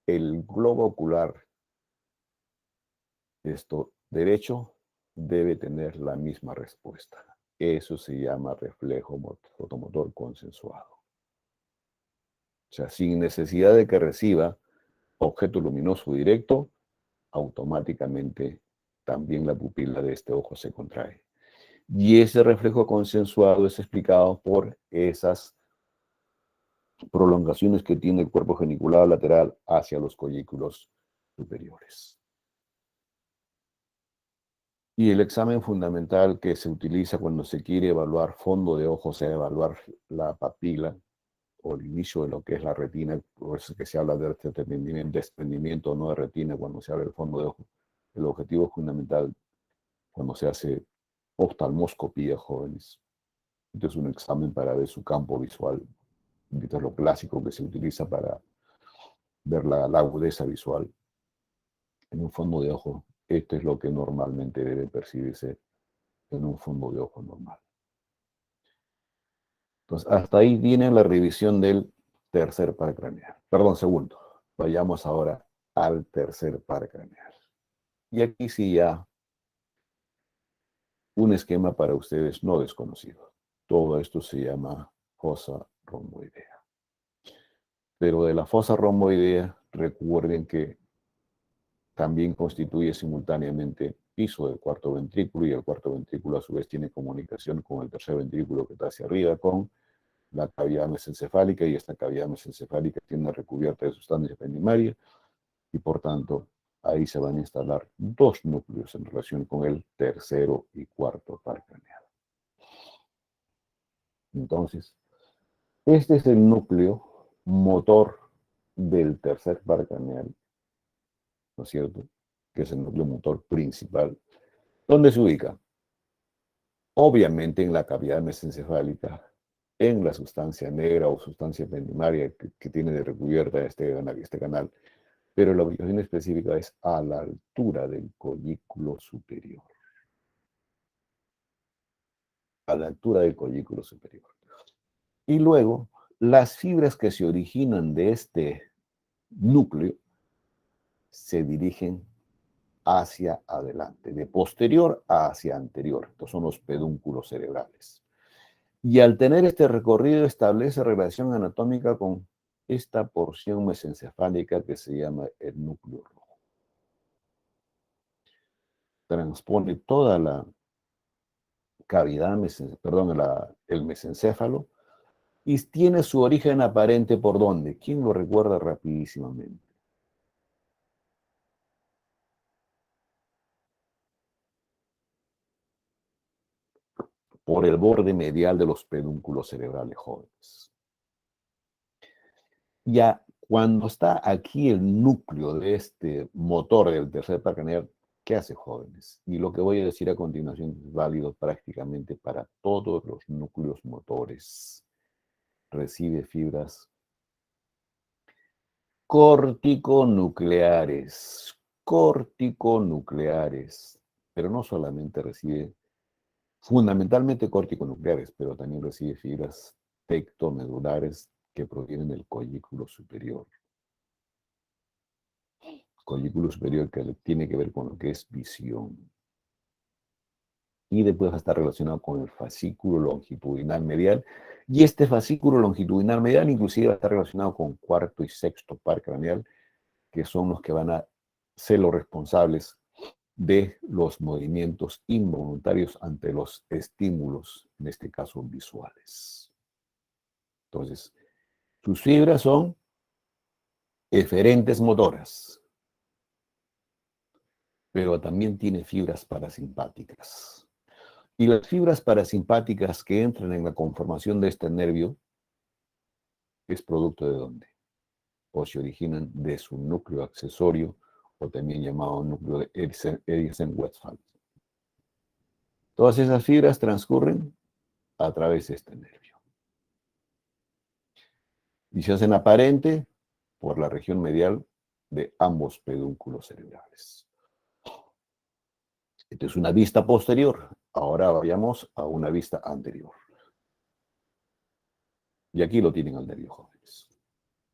el globo ocular derecho debe tener la misma respuesta. Eso se llama reflejo fotomotor consensuado. O sea, sin necesidad de que reciba objeto luminoso directo, automáticamente también la pupila de este ojo se contrae. Y ese reflejo consensuado es explicado por esas prolongaciones que tiene el cuerpo geniculado lateral hacia los colículos superiores. Y el examen fundamental que se utiliza cuando se quiere evaluar fondo de ojo, o sea, evaluar la papila o el inicio de lo que es la retina, por eso es que se habla de desprendimiento no de retina cuando se habla del fondo de ojo. El objetivo fundamental cuando se hace oftalmoscopía, jóvenes. Este es un examen para ver su campo visual. Esto es lo clásico que se utiliza para ver la agudeza visual en un fondo de ojo. Esto es lo que normalmente debe percibirse en un fondo de ojo normal. Entonces, hasta ahí viene la revisión del tercer par craneal. Perdón, segundo. Vayamos ahora al tercer par craneal. Y aquí sí ya un esquema para ustedes no desconocido. Todo esto se llama fosa romboidea. Pero de la fosa romboidea, recuerden que también constituye simultáneamente piso del cuarto ventrículo y el cuarto ventrículo a su vez tiene comunicación con el tercer ventrículo que está hacia arriba con la cavidad mesencefálica y esta cavidad mesencefálica tiene una recubierta de sustancia primaria y por tanto ahí se van a instalar dos núcleos en relación con el tercero y cuarto par craneal. Entonces, este es el núcleo motor del tercer par craneal, ¿no es cierto? Que es el núcleo motor principal. ¿Dónde se ubica? Obviamente en la cavidad mesencefálica, en la sustancia negra o sustancia primaria que tiene de recubierta este canal, pero la ubicación específica es a la altura del colículo superior. A la altura del colículo superior. Y luego, las fibras que se originan de este núcleo se dirigen hacia adelante, de posterior hacia anterior. Estos son los pedúnculos cerebrales. Y al tener este recorrido establece relación anatómica con esta porción mesencefálica que se llama el núcleo rojo. Transpone toda la cavidad, el mesencéfalo, y tiene su origen aparente ¿por dónde? ¿Quién lo recuerda rapidísimamente? Por el borde medial de los pedúnculos cerebrales jóvenes. Ya cuando está aquí el núcleo de este motor del tercer par craneal, ¿qué hace, jóvenes? Y lo que voy a decir a continuación es válido prácticamente para todos los núcleos motores. Recibe fibras corticonucleares, pero no solamente recibe, fundamentalmente corticonucleares, pero también recibe fibras tectomedulares que provienen del colículo superior. Colículo superior que tiene que ver con lo que es visión. Y después va a estar relacionado con el fascículo longitudinal medial. Y este fascículo longitudinal medial inclusive va a estar relacionado con cuarto y sexto par craneal, que son los que van a ser los responsables de los movimientos involuntarios ante los estímulos, en este caso visuales. Entonces, sus fibras son eferentes motoras, pero también tiene fibras parasimpáticas. Y las fibras parasimpáticas que entran en la conformación de este nervio es producto de dónde? O se originan de su núcleo accesorio, o también llamado núcleo de Erickson-Westphal. Todas esas fibras transcurren a través de este nervio. Y se hacen aparente por la región medial de ambos pedúnculos cerebrales. Esta es una vista posterior. Ahora vayamos a una vista anterior. Y aquí lo tienen al nervio, jóvenes,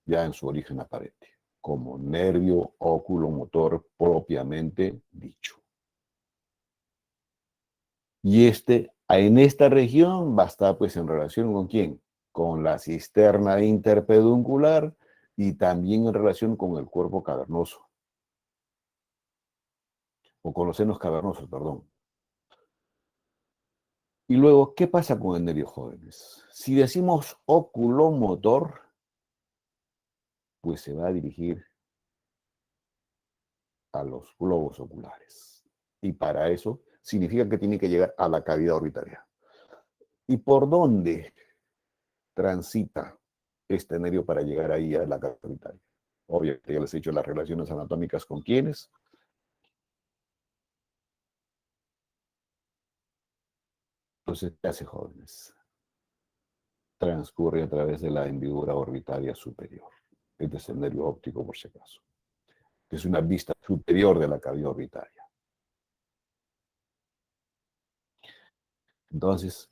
ya en su origen aparente, como nervio oculomotor propiamente dicho. Y en esta región va a estar pues en relación con ¿quién? Con la cisterna interpeduncular y también en relación con el cuerpo cavernoso. O con los senos cavernosos, perdón. Y luego, ¿qué pasa con el nervio, jóvenes? Si decimos oculomotor, pues se va a dirigir a los globos oculares. Y para eso significa que tiene que llegar a la cavidad orbitaria. ¿Y por dónde transita este nervio para llegar ahí a la cavidad orbitaria? Obviamente ya les he dicho las relaciones anatómicas con quiénes. Entonces, ¿qué hace, jóvenes? Transcurre a través de la hendidura orbitaria superior. Este es el nervio óptico, por si acaso. Es una vista superior de la cavidad orbitaria. Entonces,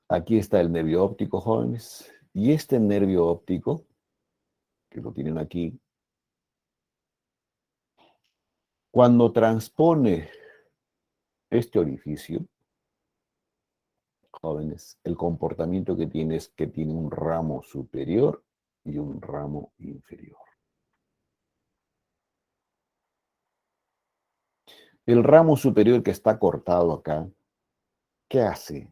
aquí está el nervio óptico, jóvenes. Y este nervio óptico, que lo tienen aquí, cuando transpone este orificio, jóvenes, el comportamiento que tiene es que tiene un ramo superior y un ramo inferior. El ramo superior que está cortado acá, ¿qué hace?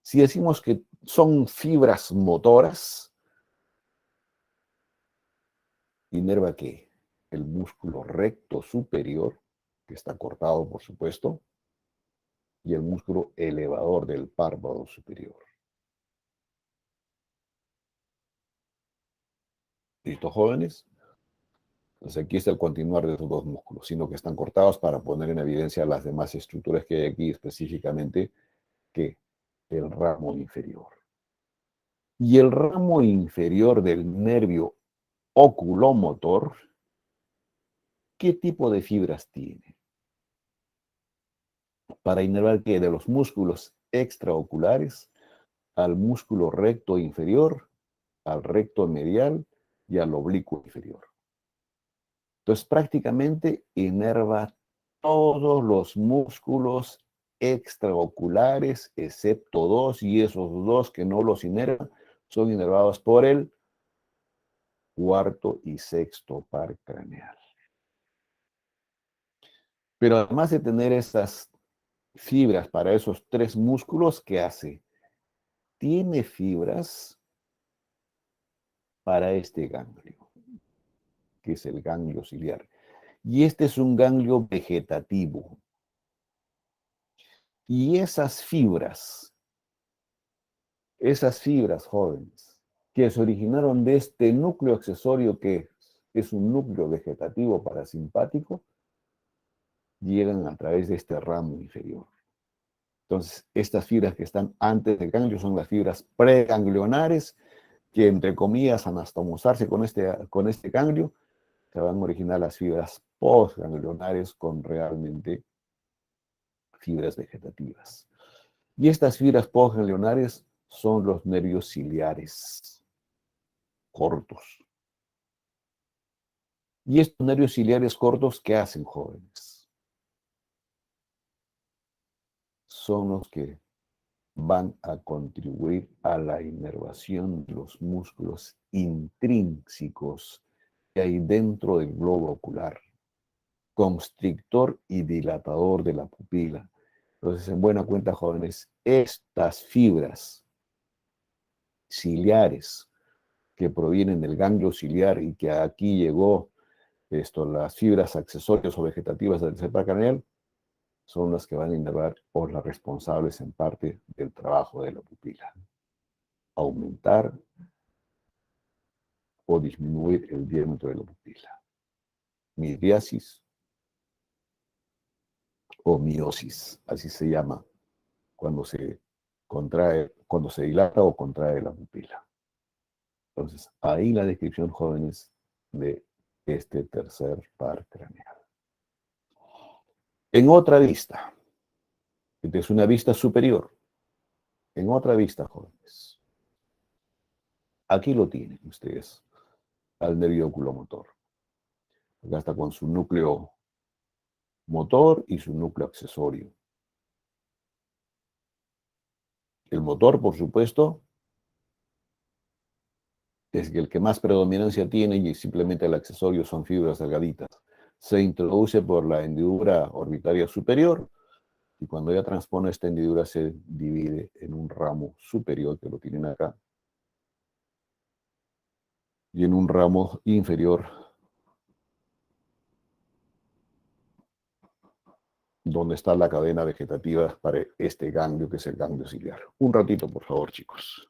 Si decimos que son fibras motoras, ¿inerva qué? El músculo recto superior, que está cortado, por supuesto, y el músculo elevador del párpado superior. ¿Listo, jóvenes? Entonces aquí está el continuar de esos dos músculos, sino que están cortados para poner en evidencia las demás estructuras que hay aquí, específicamente que el ramo inferior. Y el ramo inferior del nervio oculomotor, ¿qué tipo de fibras tiene? Para inervar que de los músculos extraoculares al músculo recto inferior, al recto medial y al oblicuo inferior. Entonces prácticamente inerva todos los músculos extraoculares, excepto dos, y esos dos que no los inervan son inervados por el cuarto y sexto par craneal. Pero además de tener estas fibras para esos tres músculos, ¿qué hace? Tiene fibras para este ganglio, que es el ganglio ciliar. Y este es un ganglio vegetativo. Y esas fibras, jóvenes, que se originaron de este núcleo accesorio que es un núcleo vegetativo parasimpático, llegan a través de este ramo inferior. Entonces, estas fibras que están antes del ganglio son las fibras preganglionares, que entre comillas, anastomosarse con este ganglio, se van a originar las fibras postganglionares con realmente fibras vegetativas. Y estas fibras postganglionares son los nervios ciliares, cortos. ¿Y estos nervios ciliares cortos qué hacen, jóvenes? Son los que van a contribuir a la inervación de los músculos intrínsecos que hay dentro del globo ocular, constrictor y dilatador de la pupila. Entonces, en buena cuenta, jóvenes, estas fibras ciliares que provienen del ganglio ciliar y que aquí llegó las fibras accesorias o vegetativas del tercer par craneal, son las que van a inervar o las responsables en parte del trabajo de la pupila. Aumentar o disminuir el diámetro de la pupila. Midriasis o miosis, así se llama cuando se contrae, cuando se dilata o contrae la pupila. Entonces, ahí la descripción, jóvenes, de este tercer par craneal. En otra vista, esta es una vista superior, en otra vista, jóvenes, aquí lo tienen ustedes, al nervio oculomotor. Acá está con su núcleo motor y su núcleo accesorio. El motor, por supuesto, es el que más predominancia tiene y simplemente el accesorio son fibras delgaditas. Se introduce por la hendidura orbitaria superior y cuando ya transpone esta hendidura se divide en un ramo superior, que lo tienen acá, y en un ramo inferior, donde está la cadena vegetativa para este ganglio, que es el ganglio ciliar. Un ratito, por favor, chicos.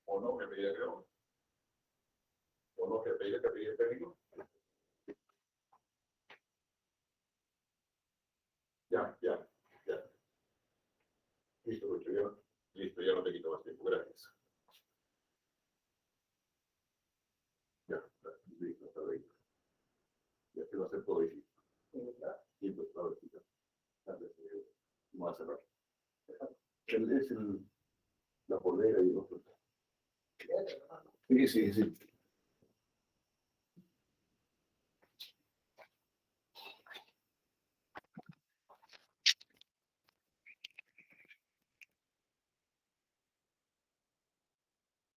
¿O no? ¿Me pedía que no? ¿O no? ¿Que pedía el técnico? Ya. Listo, Lucho, listo, ya no te quito más tiempo. Gracias. Ya, listo, está bien. Ya te va a hacer todo difícil. Y pues, a ver, vamos a cerrar. Es la polera y el otro. Sí.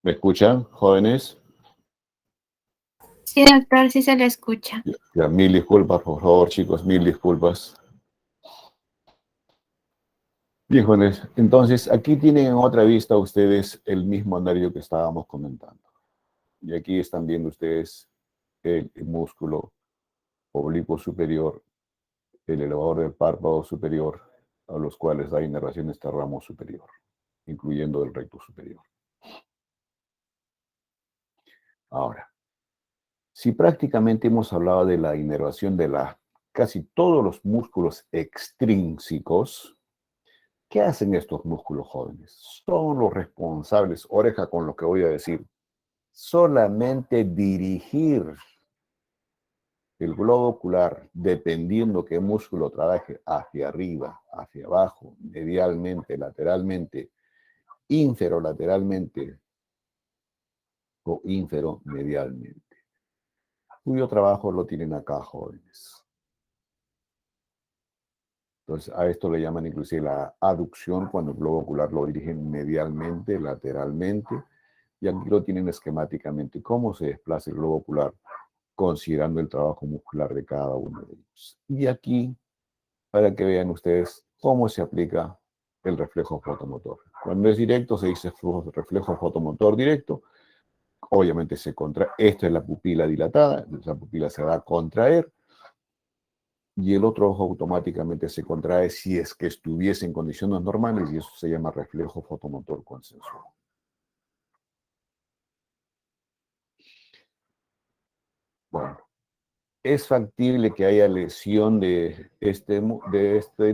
¿Me escuchan, jóvenes? Sí, doctor, sí se le escucha. Ya, mil disculpas, por favor, chicos, mil disculpas. Bien, jóvenes, entonces aquí tienen en otra vista ustedes el mismo nervio que estábamos comentando. Y aquí están viendo ustedes el músculo oblicuo superior, el elevador del párpado superior, a los cuales da inervación este ramo superior, incluyendo el recto superior. Ahora, si prácticamente hemos hablado de la inervación de casi todos los músculos extrínsecos, ¿qué hacen estos músculos jóvenes? Son los responsables, oreja con lo que voy a decir, solamente dirigir el globo ocular, dependiendo qué músculo trabaje hacia arriba, hacia abajo, medialmente, lateralmente, inferolateralmente o inferomedialmente. Cuyo trabajo lo tienen acá, jóvenes. Entonces, a esto le llaman inclusive la aducción, cuando el globo ocular lo dirigen medialmente, lateralmente, y aquí lo tienen esquemáticamente, cómo se desplaza el globo ocular, considerando el trabajo muscular de cada uno de ellos. Y aquí, para que vean ustedes cómo se aplica el reflejo fotomotor. Cuando es directo, se dice reflejo fotomotor directo. Obviamente se contrae. Esta es la pupila dilatada, la pupila se va a contraer, y el otro ojo automáticamente se contrae si es que estuviese en condiciones normales, y eso se llama reflejo fotomotor consensual. Bueno, ¿es factible que haya lesión de este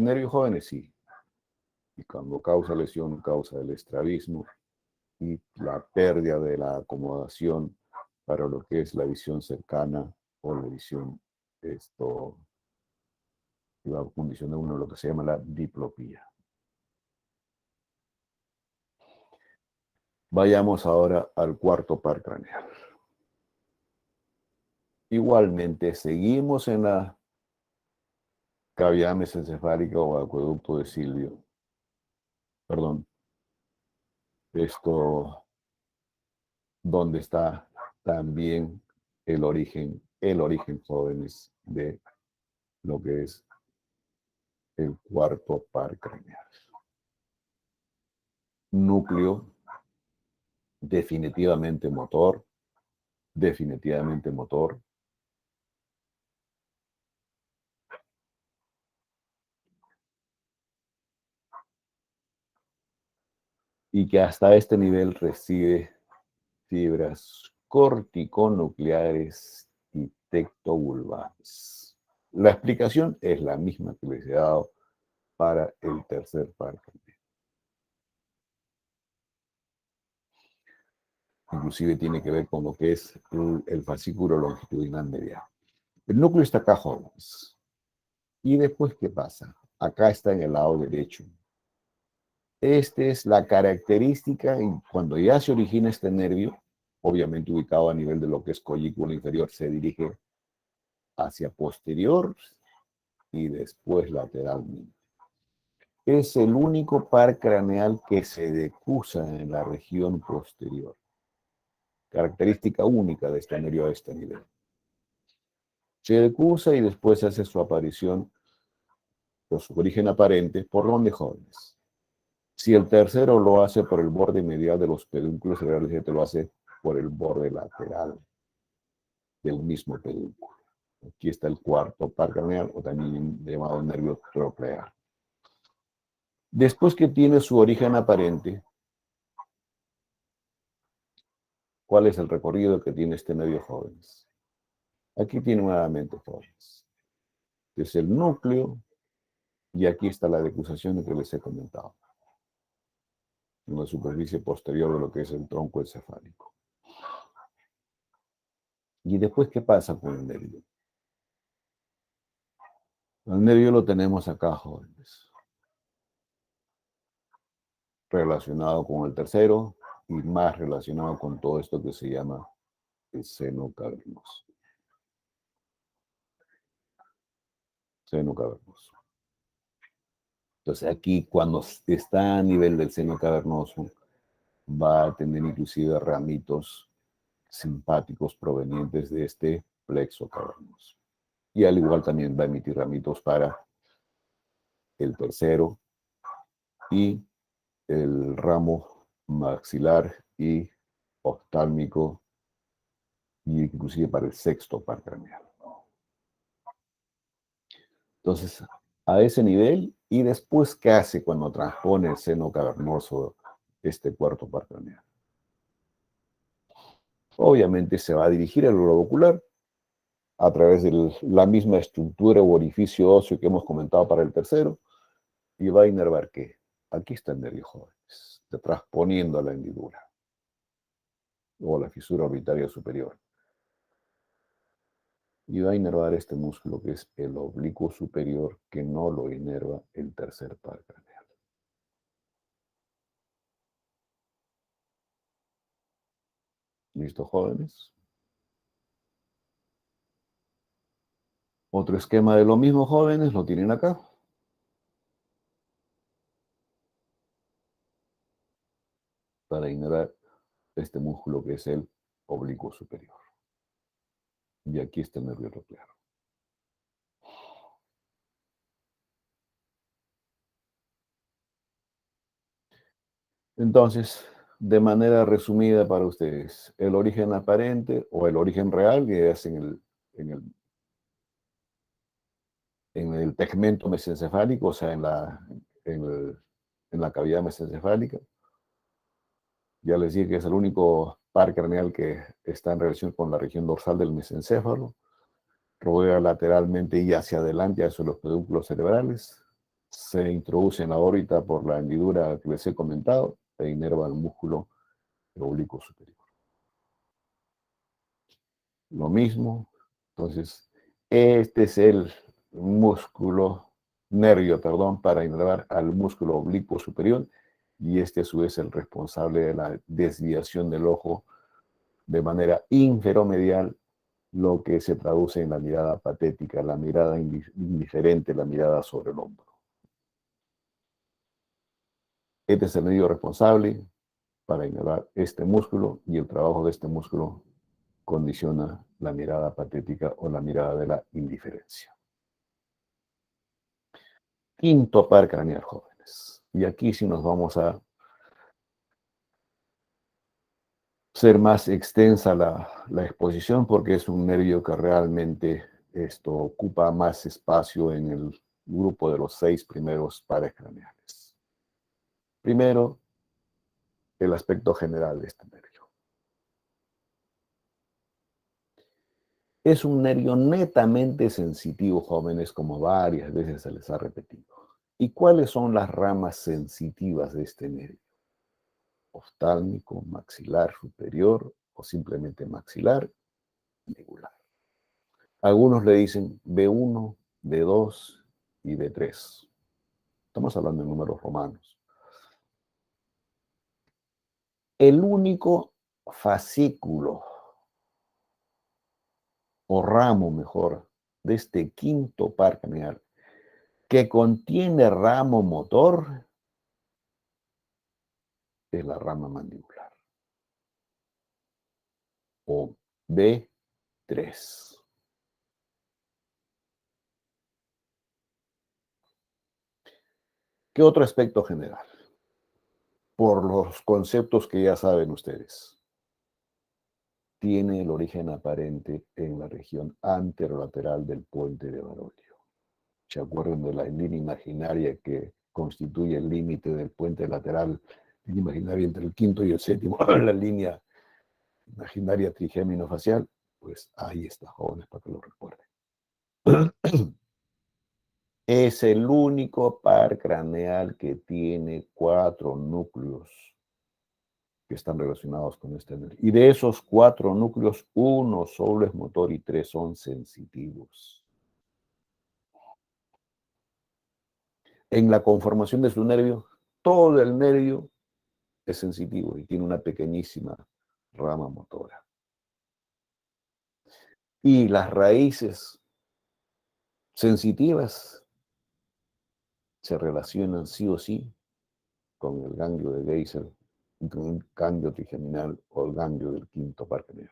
nervio, jóvenes? Sí. Y cuando causa lesión, causa el estrabismo y la pérdida de la acomodación para lo que es la visión cercana o la visión, que va a condicionar uno lo que se llama la diplopía. Vayamos ahora al cuarto par craneal. Igualmente, seguimos en la cavidad mesencefálica o acueducto de Silvio. Perdón. Donde está también el origen jóvenes, de lo que es el cuarto par craneal. Núcleo definitivamente motor, y que hasta este nivel recibe fibras corticonucleares y tectobulbares. La explicación es la misma que les he dado para el tercer par craneal. Inclusive tiene que ver con lo que es el fascículo longitudinal medial. El núcleo está acá, jóvenes. ¿Y después qué pasa? Acá está en el lado derecho. Esta es la característica, y cuando ya se origina este nervio, obviamente ubicado a nivel de lo que es colícula inferior, se dirige hacia posterior y después lateralmente. Es el único par craneal que se decusa en la región posterior. Característica única de este nervio a este nivel. Se decusa y después hace su aparición, por su origen aparente, ¿por dónde, jóvenes? Si el tercero lo hace por el borde medial de los pedúnculos cerebrales, este lo hace por el borde lateral del mismo pedúnculo. Aquí está el cuarto par craneal, o también llamado nervio troclear. Después que tiene su origen aparente, ¿cuál es el recorrido que tiene este nervio, jóvenes? Aquí tiene nuevamente, jóvenes. Es el núcleo, y aquí está la decusación que les he comentado, en la superficie posterior de lo que es el tronco encefálico. ¿Y después qué pasa con el nervio? El nervio lo tenemos acá, jóvenes, relacionado con el tercero y más relacionado con todo esto que se llama el seno cavernoso. Seno cavernoso. Entonces aquí, cuando está a nivel del seno cavernoso, va a tener inclusive ramitos simpáticos provenientes de este plexo cavernoso. Y al igual también va a emitir ramitos para el tercero y el ramo maxilar y oftálmico, y inclusive para el sexto par craneal. Entonces, a ese nivel, y después, ¿qué hace cuando transpone el seno cavernoso este cuarto par craneal? Obviamente se va a dirigir al globo ocular a través de la misma estructura o orificio óseo que hemos comentado para el tercero, y va a inervar ¿qué? Aquí está el nervio jóvenes, transponiendo a la hendidura o la fisura orbitaria superior. Y va a inervar este músculo que es el oblicuo superior, que no lo inerva el tercer par craneal. ¿Listo, jóvenes? Otro esquema de lo mismo, jóvenes, lo tienen acá. Para inervar este músculo que es el oblicuo superior. Y aquí está el nervio troclear. Entonces, de manera resumida para ustedes, el origen aparente o el origen real, que es en el tegmento mesencefálico, o sea, en la cavidad mesencefálica. Ya les dije que es el único par craneal que está en relación con la región dorsal del mesencéfalo. Rodea lateralmente y hacia adelante hacia los pedúnculos cerebrales. Se introduce en la órbita por la hendidura que les he comentado e inerva el músculo oblicuo superior. Lo mismo. Entonces, este es el nervio, para inervar al músculo oblicuo superior, y este a su vez es el responsable de la desviación del ojo de manera inferomedial, lo que se traduce en la mirada patética, la mirada indiferente, la mirada sobre el hombro. Este es el nervio responsable para inervar este músculo, y el trabajo de este músculo condiciona la mirada patética o la mirada de la indiferencia. Quinto par craneal, jóvenes. Y aquí sí nos vamos a ser más extensa la exposición, porque es un nervio que realmente ocupa más espacio en el grupo de los 6 primeros pares craneales. Primero, el aspecto general de este nervio. Es un nervio netamente sensitivo, jóvenes, como varias veces se les ha repetido. ¿Y cuáles son las ramas sensitivas de este nervio? Oftálmico, maxilar superior o simplemente maxilar, medular. Algunos le dicen B1, B2 y B3. Estamos hablando de números romanos. El único fascículo o ramo, mejor, de este quinto par craneal que contiene ramo motor es la rama mandibular, o B3. ¿Qué otro aspecto general? Por los conceptos que ya saben ustedes. Tiene el origen aparente en la región anterolateral del puente de Baroglio. ¿Se acuerdan de la línea imaginaria que constituye el límite del puente lateral, línea imaginaria entre el quinto y el séptimo, la línea imaginaria trigémino-facial? Pues ahí está, jóvenes, para que lo recuerden. Es el único par craneal que tiene 4 núcleos que están relacionados con este nervio. Y de esos 4 núcleos, 1 solo es motor y 3 son sensitivos. En la conformación de su nervio, todo el nervio es sensitivo y tiene una pequeñísima rama motora. Y las raíces sensitivas se relacionan sí o sí con el ganglio de Geyser, con un ganglio trigeminal o el ganglio del quinto par craneal.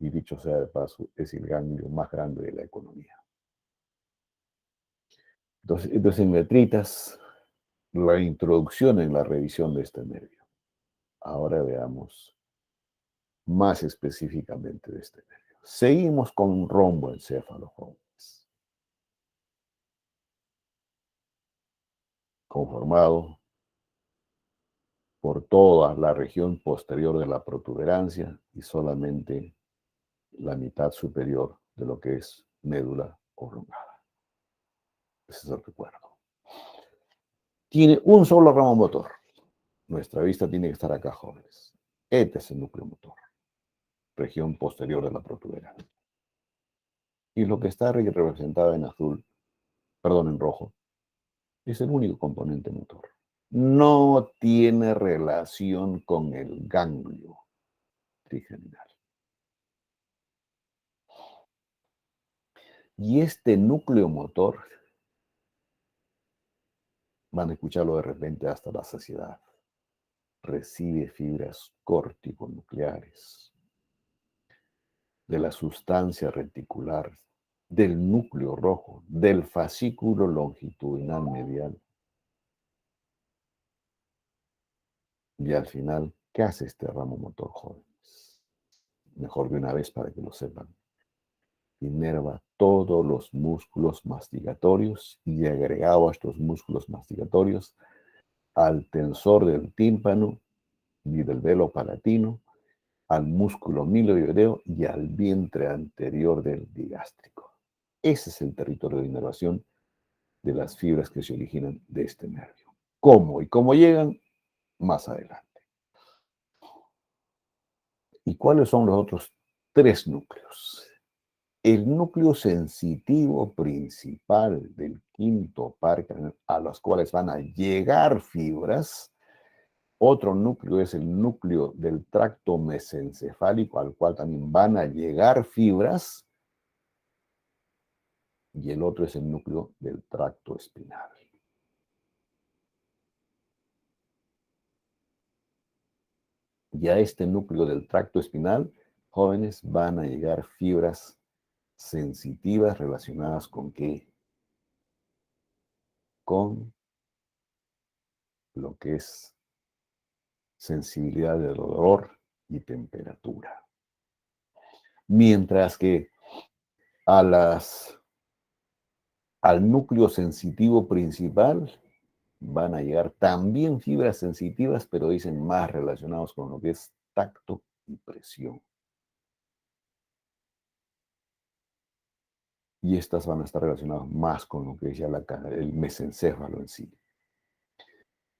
y dicho sea de paso, es el ganglio más grande de la economía. Entonces, en letritas, la introducción en la revisión de este nervio. Ahora veamos más específicamente de este nervio. Seguimos con un romboencéfalo, jóvenes, conformado por toda la región posterior de la protuberancia y solamente la mitad superior de lo que es médula oblongada. Ese es el recuerdo. Tiene un solo ramo motor. Nuestra vista tiene que estar acá, jóvenes. Este es el núcleo motor, región posterior de la protuberancia. Y lo que está representado en azul, perdón, en rojo, es el único componente motor. No tiene relación con el ganglio trigeminal. Y este núcleo motor, van a escucharlo de repente hasta la saciedad, recibe fibras corticonucleares de la sustancia reticular, del núcleo rojo, del fascículo longitudinal medial. Y al final, ¿qué hace este ramo motor, jóvenes? Mejor de una vez para que lo sepan. Inerva todos los músculos mastigatorios y agregado a estos músculos mastigatorios al tensor del tímpano y del velo palatino, al músculo miloideo y al vientre anterior del digástrico. Ese es el territorio de inervación de las fibras que se originan de este nervio. ¿Cómo? Y cómo llegan más adelante. ¿Y cuáles son los otros tres núcleos? El núcleo sensitivo principal del quinto par craneal, a los cuales van a llegar fibras. Otro núcleo es el núcleo del tracto mesencefálico, al cual también van a llegar fibras. Y el otro es el núcleo del tracto espinal. Y a este núcleo del tracto espinal, jóvenes, van a llegar fibras sensitivas relacionadas con ¿qué? Con lo que es sensibilidad del dolor y temperatura. Mientras que al núcleo sensitivo principal van a llegar también fibras sensitivas, pero dicen más relacionados con lo que es tacto y presión. Y estas van a estar relacionadas más con lo que es ya el mesencéfalo en sí.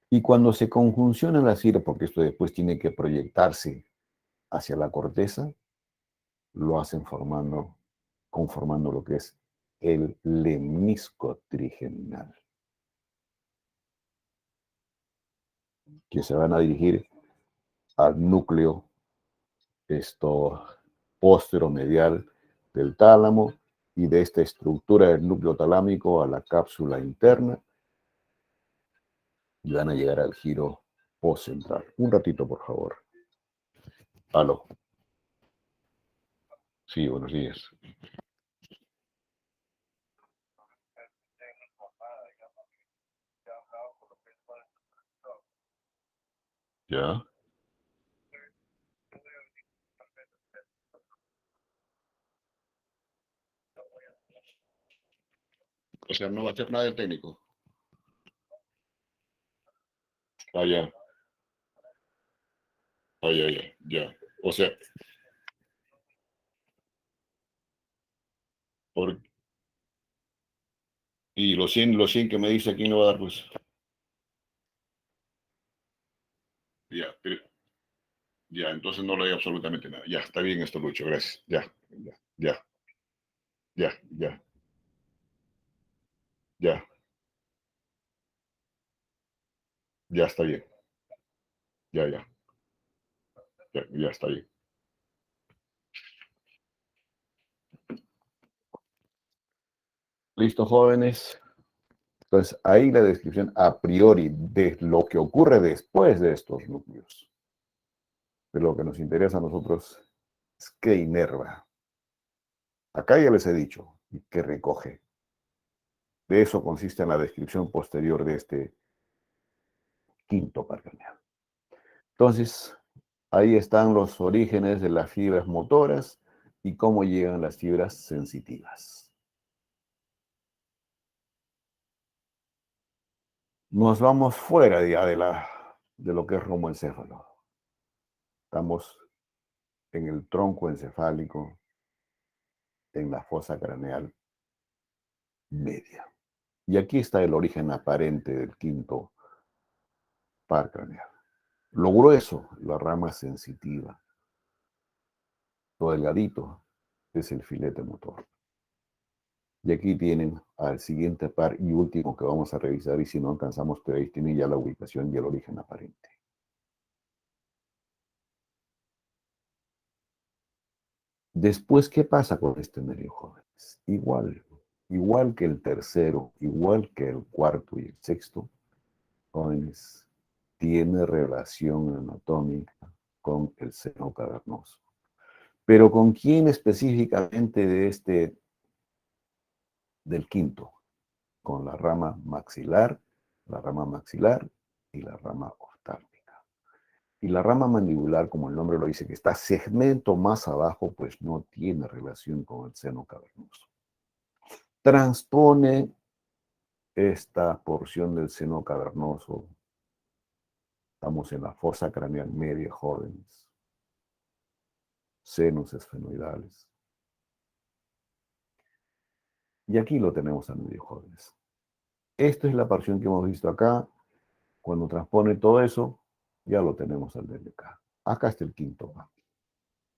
Y cuando se conjuncionan las fibras, porque esto después tiene que proyectarse hacia la corteza, lo hacen conformando lo que es el lemnisco trigeminal, que se van a dirigir al núcleo posteromedial del tálamo y de esta estructura del núcleo talámico a la cápsula interna y van a llegar al giro postcentral. Un ratito, por favor. Aló. Sí, buenos días. ¿Ya? O sea, no va a hacer nada el técnico. Ah, ya. Ah, ya, ya, ya. O sea, y los 100 que me dice, ¿quién le va a dar, pues? Ya, ya, entonces no le doy absolutamente nada. Ya, está bien esto, Lucho, gracias. Ya, ya, ya, ya, ya, ya, ya está bien. Ya, ya, ya, ya está bien. Listo, jóvenes. Entonces, ahí la descripción a priori de lo que ocurre después de estos núcleos. De lo que nos interesa a nosotros ¿Qué inerva? Acá ya les he dicho que recoge. De eso consiste en la descripción posterior de este quinto par craneal. Entonces, ahí están los orígenes de las fibras motoras y cómo llegan las fibras sensitivas. Nos vamos fuera ya de lo que es romoencéfalo. Estamos en el tronco encefálico, en la fosa craneal media. Y aquí está el origen aparente del quinto par craneal. Lo grueso, la rama sensitiva. Lo delgadito es el filete motor. Y aquí tienen al siguiente par y último que vamos a revisar, y si no alcanzamos, pero ahí tienen ya la ubicación y el origen aparente. Después, ¿qué pasa con este nervio, jóvenes? Igual que el tercero, igual que el cuarto y el sexto, jóvenes, tiene relación anatómica con el seno cavernoso. Pero ¿con quién específicamente del quinto? Con la rama maxilar y la rama oftálmica. Y la rama mandibular, como el nombre lo dice, que está segmento más abajo, pues no tiene relación con el seno cavernoso. Transpone esta porción del seno cavernoso. Estamos en la fosa craneal media, jóvenes. Senos esfenoidales. Y aquí lo tenemos a medio, jóvenes. Esta es la porción que hemos visto acá. Cuando transpone todo eso, ya lo tenemos al DLK. Acá está el quinto par.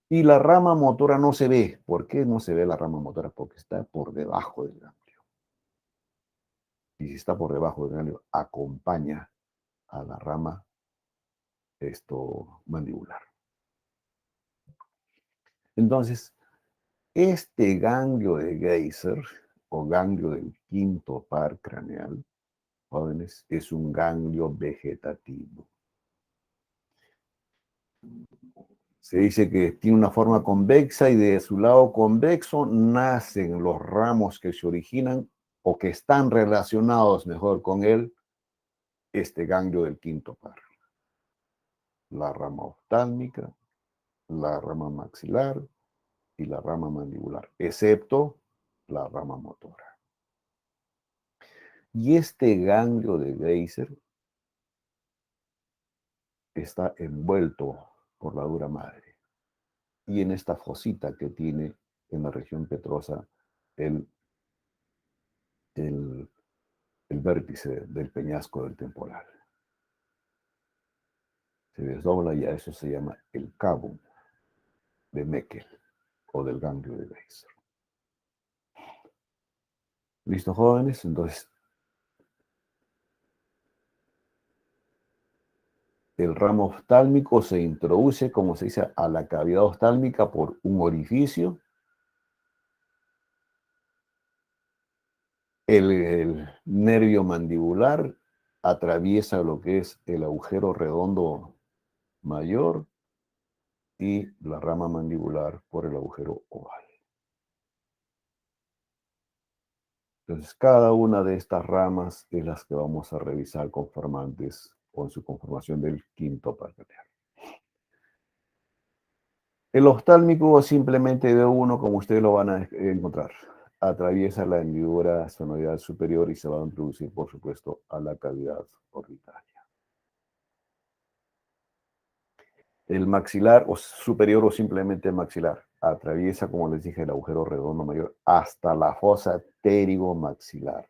Y la rama motora no se ve. ¿Por qué no se ve la rama motora? Porque está por debajo del ganglio. Y si está por debajo del ganglio, acompaña a la rama mandibular. Entonces, este ganglio de Geyser, o ganglio del quinto par craneal, jóvenes, es un ganglio vegetativo. Se dice que tiene una forma convexa y de su lado convexo nacen los ramos que se originan o que están relacionados mejor con este ganglio del quinto par. La rama oftálmica, la rama maxilar y la rama mandibular, excepto la rama motora. Y este ganglio de Geyser está envuelto por la dura madre. Y en esta fosita que tiene en la región petrosa el vértice del peñasco del temporal. Se desdobla y a eso se llama el cabo de Meckel o del ganglio de Geyser. ¿Listo, jóvenes? Entonces, el ramo oftálmico se introduce, como se dice, a la cavidad oftálmica por un orificio. El nervio mandibular atraviesa lo que es el agujero redondo mayor y la rama mandibular por el agujero oval. Entonces, cada una de estas ramas es las que vamos a revisar conformantes o en su conformación del quinto par craneal. El oftálmico simplemente de uno, como ustedes lo van a encontrar. Atraviesa la hendidura esfenoidal superior y se va a introducir, por supuesto, a la cavidad orbitaria. El maxilar o superior o simplemente maxilar atraviesa, como les dije, el agujero redondo mayor hasta la fosa pterigomaxilar.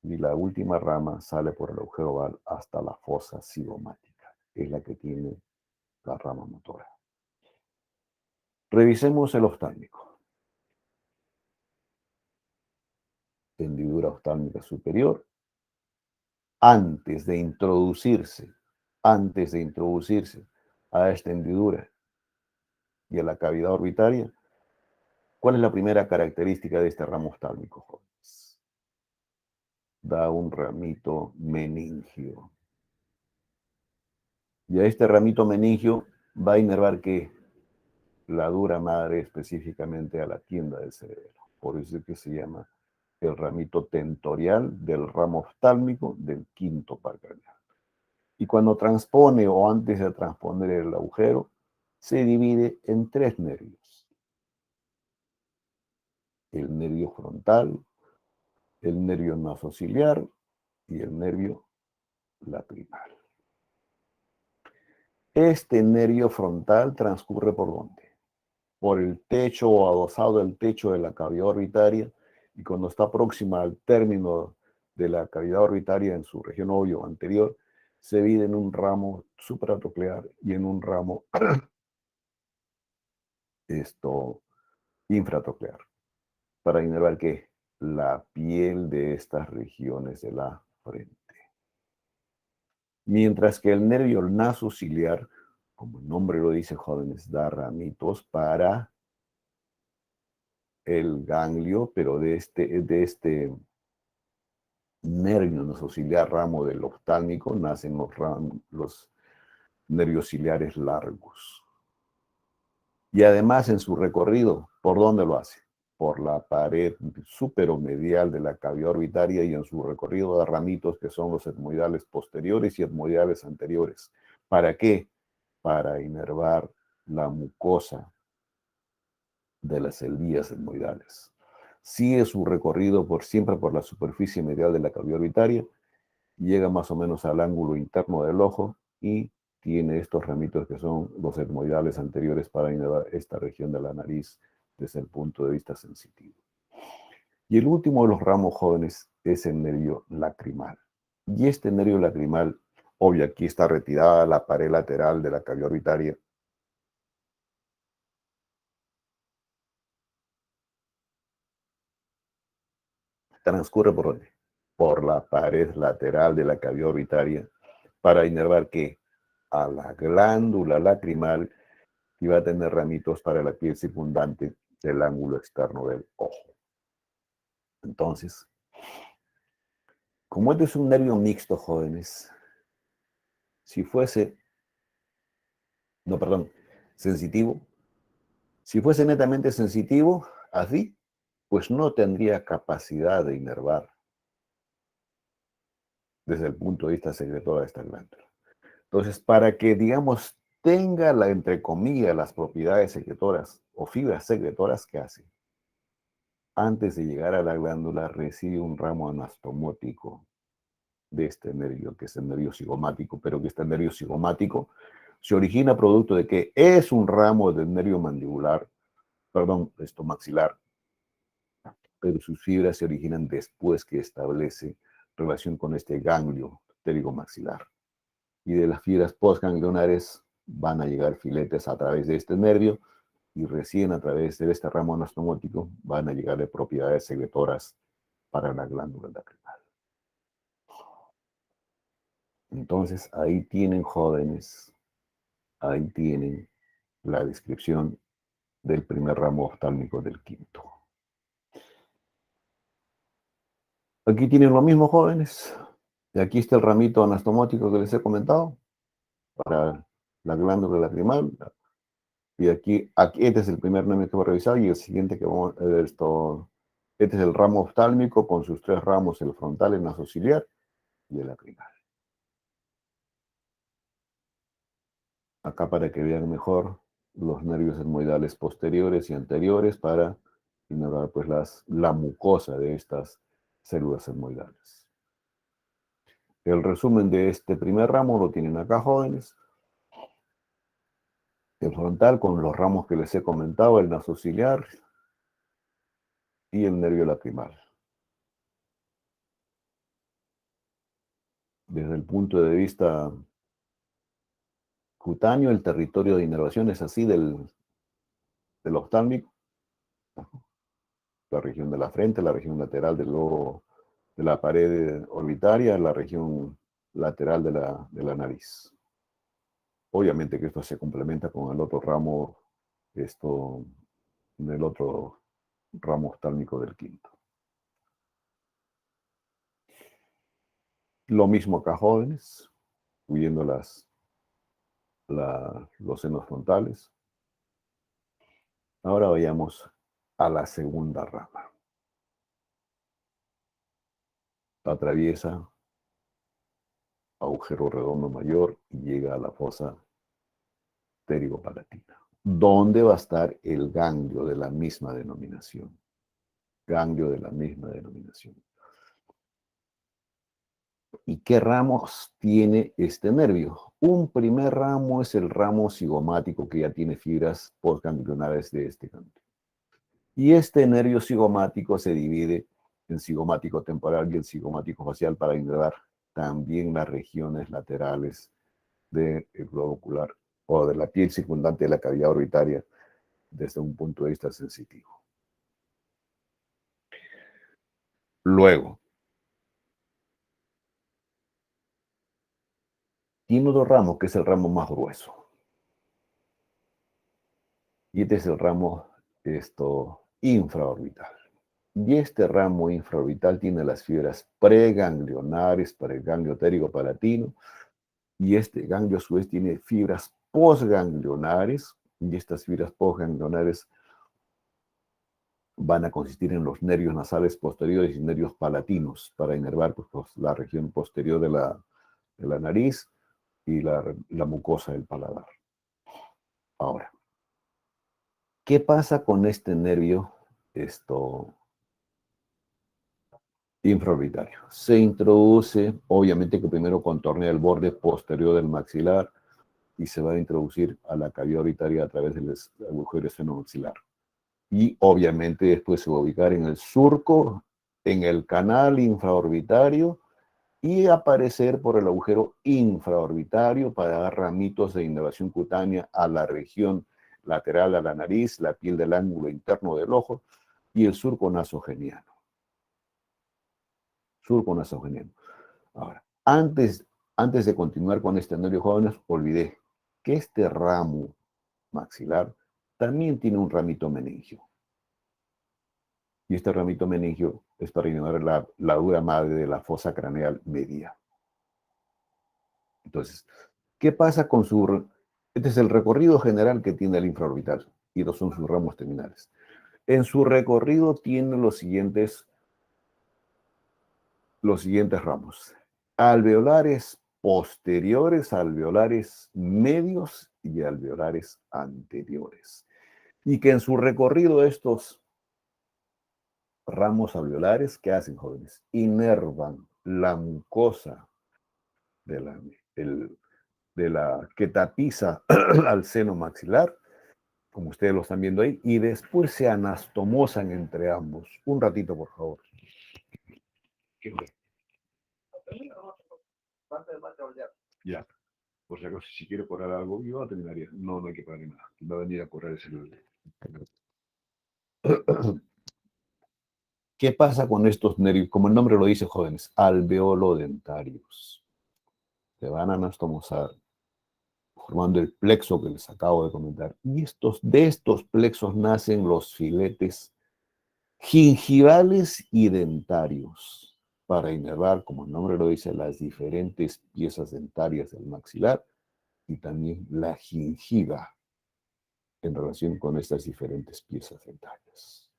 Y la última rama sale por el agujero oval hasta la fosa cigomática. Es la que tiene la rama motora. Revisemos el oftálmico. Hendidura oftálmica superior. Antes de introducirse a esta hendidura y a la cavidad orbitaria, ¿cuál es la primera característica de este ramo oftálmico, jóvenes? Da un ramito meningio. Y a este ramito meningio va a inervar ¿qué? la dura madre específicamente a la tienda del cerebro. Por eso es que se llama el ramito tentorial del ramo oftálmico del quinto par craneal. Y cuando transpone o antes de transponer el agujero, se divide en 3 nervios. El nervio frontal, el nervio nasociliar y el nervio lacrimal. Este nervio frontal transcurre ¿por dónde? Por el techo o adosado del techo de la cavidad orbitaria, y cuando está próxima al término de la cavidad orbitaria en su región óvulo anterior, se divide en un ramo supratroclear y en un ramo infratroclear, para inervar ¿qué? La piel de estas regiones de la frente. Mientras que el nervio nasociliar, como el nombre lo dice, jóvenes, da ramitos para el ganglio, pero de este nervio nasociliar, ramo del oftálmico, nacen los nervios ciliares largos. Y además en su recorrido, ¿por dónde lo hace? Por la pared superomedial de la cavidad orbitaria, y en su recorrido da ramitos que son los etmoidales posteriores y etmoidales anteriores. ¿Para qué? Para inervar la mucosa de las vías etmoidales. Sigue su recorrido siempre por la superficie medial de la cavidad orbitaria, llega más o menos al ángulo interno del ojo y tiene estos ramitos que son los etmoidales anteriores para inervar esta región de la nariz desde el punto de vista sensitivo. Y el último de los ramos jóvenes es el nervio lacrimal. Y este nervio lacrimal, obvio, aquí está retirada la pared lateral de la cavidad orbitaria. Transcurre ¿por dónde? Por la pared lateral de la cavidad orbitaria para inervar ¿qué? A la glándula lacrimal, y va a tener ramitos para la piel circundante del ángulo externo del ojo. Entonces, como este es un nervio mixto, jóvenes, si fuese, no, perdón, sensitivo, si fuese netamente sensitivo, así, pues no tendría capacidad de inervar desde el punto de vista secretor de esta glándula. Entonces, para que, digamos, tenga, entre comillas, las propiedades secretoras o fibras secretoras, ¿qué hace? Antes de llegar a la glándula, recibe un ramo anastomótico de este nervio, que es el nervio cigomático, pero que este nervio cigomático se origina producto de que es un ramo del nervio mandibular, perdón, maxilar, pero sus fibras se originan después que establece relación con este ganglio pterigomaxilar. Y de las fibras postganglionares van a llegar filetes a través de este nervio, y recién a través de este ramo anastomótico van a llegar de propiedades secretoras para la glándula lacrimal. Entonces, ahí tienen, jóvenes, ahí tienen la descripción del primer ramo oftálmico del quinto. Aquí tienen lo mismo, jóvenes. Y aquí está el ramito anastomótico que les he comentado para la glándula lacrimal. Y aquí este es el primer nervio que voy a revisar, y el siguiente que vamos a ver este es el ramo oftálmico con sus 3 ramos, el frontal, el nasociliar y el lacrimal. Acá para que vean mejor los nervios etmoidales posteriores y anteriores para inervar pues la mucosa de estas células etmoidales. El resumen de este primer ramo lo tienen acá, jóvenes. El frontal con los ramos que les he comentado, el nasociliar y el nervio lacrimal. Desde el punto de vista cutáneo, el territorio de inervación es así del oftálmico. La región de la frente, la región lateral del lobo, de la pared orbitaria, la región lateral de la nariz. Obviamente que esto se complementa con el otro ramo, en el otro ramo oftálmico del quinto. Lo mismo acá, jóvenes, viendo los senos frontales. Ahora vayamos a la segunda rama. Atraviesa agujero redondo mayor y llega a la fosa pterigopalatina, donde va a estar el ganglio de la misma denominación. Ganglio de la misma denominación. ¿Y qué ramos tiene este nervio? Un primer ramo es el ramo cigomático, que ya tiene fibras postganglionares de este ganglio. Y este nervio cigomático se divide en cigomático temporal y en cigomático facial para innervar también las regiones laterales del globo ocular o de la piel circundante de la cavidad orbitaria desde un punto de vista sensitivo. Luego, tiene otro ramo que es el ramo más grueso. Y este es el ramo infraorbital. Y este ramo infraorbital tiene las fibras preganglionares para el ganglio pterigopalatino. Y este ganglio a su vez tiene fibras postganglionares. Y estas fibras postganglionares van a consistir en los nervios nasales posteriores y nervios palatinos para inervar pues, la región posterior de la nariz y la mucosa del paladar. Ahora, ¿qué pasa con este nervio infraorbitario? Se introduce, obviamente que primero contornea el borde posterior del maxilar y se va a introducir a la cavidad orbitaria a través del agujero esfenomaxilar. Y obviamente después se va a ubicar en el surco, en el canal infraorbitario y aparecer por el agujero infraorbitario para dar ramitos de inervación cutánea a la región lateral a la nariz, la piel del ángulo interno del ojo y el surco nasogeniano. Surco nasogeniano. Ahora, antes de continuar con este nervio, jóvenes, olvidé que este ramo maxilar también tiene un ramito meningio. Y este ramito meningio es para inervar la dura madre de la fosa craneal media. Entonces, ¿qué pasa con su... Este es el recorrido general que tiene el infraorbital y estos son sus ramos terminales. En su recorrido tiene los siguientes ramos. Alveolares posteriores, alveolares medios y alveolares anteriores. Y que en su recorrido estos ramos alveolares, ¿qué hacen, jóvenes? Inervan la mucosa de la que tapiza al seno maxilar, como ustedes lo están viendo ahí, y después se anastomosan entre ambos. Un ratito, por favor. Ya, por si acaso, si quiere cobrar algo, yo terminaría. No, no hay que pagar nada. Va a venir a cobrar ese. ¿Qué pasa con estos nervios? Como el nombre lo dice, jóvenes, alveolodentarios. Se van a anastomosar, formando el plexo que les acabo de comentar. Y de estos plexos nacen los filetes gingivales y dentarios para inervar, como el nombre lo dice, las diferentes piezas dentarias del maxilar y también la gingiva en relación con estas diferentes piezas dentarias.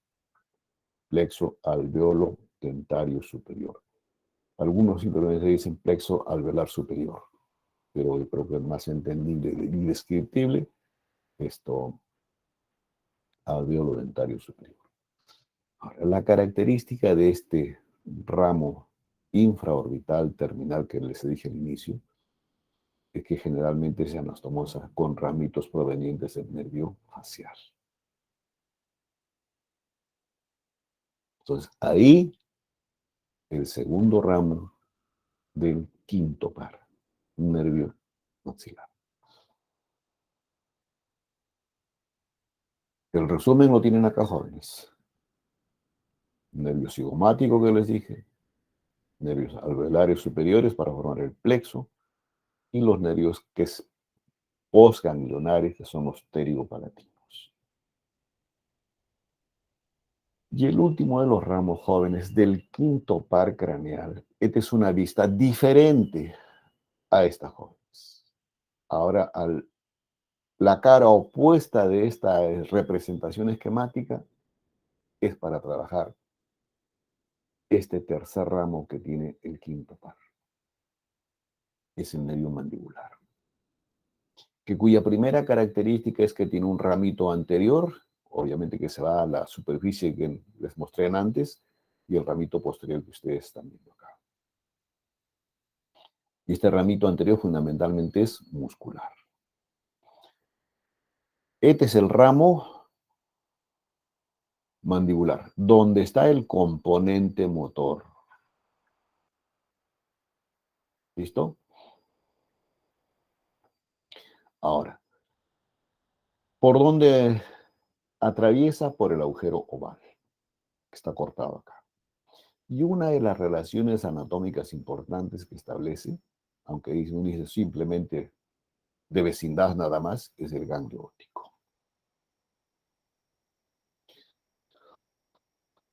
Plexo alveolo dentario superior. Algunos simplemente dicen plexo alveolar superior, pero yo creo que es más entendible y descriptible alveolo dentario superior. Ahora, la característica de este ramo infraorbital terminal que les dije al inicio es que generalmente se anastomosa con ramitos provenientes del nervio facial. Entonces, ahí el segundo ramo del quinto par, un nervio maxilar. El resumen lo tienen acá, jóvenes. Nervio cigomático que les dije, nervios alveolares superiores para formar el plexo y los nervios que es postganglionares, que son los pterigopalatinos. Y el último de los ramos, jóvenes, del quinto par craneal. Esta es una vista diferente a esta, jóvenes. Ahora, la cara opuesta de esta representación esquemática es para trabajar este tercer ramo que tiene el quinto par. Es el nervio mandibular, cuya primera característica es que tiene un ramito anterior, obviamente que se va a la superficie que les mostré antes, y el ramito posterior que ustedes están viendo acá. Y este ramito anterior fundamentalmente es muscular. Este es el ramo mandibular, donde está el componente motor. ¿Listo? Ahora, ¿por dónde atraviesa? Por el agujero oval, que está cortado acá. Y una de las relaciones anatómicas importantes que establece, aunque uno dice simplemente de vecindad nada más, es el ganglio óptico.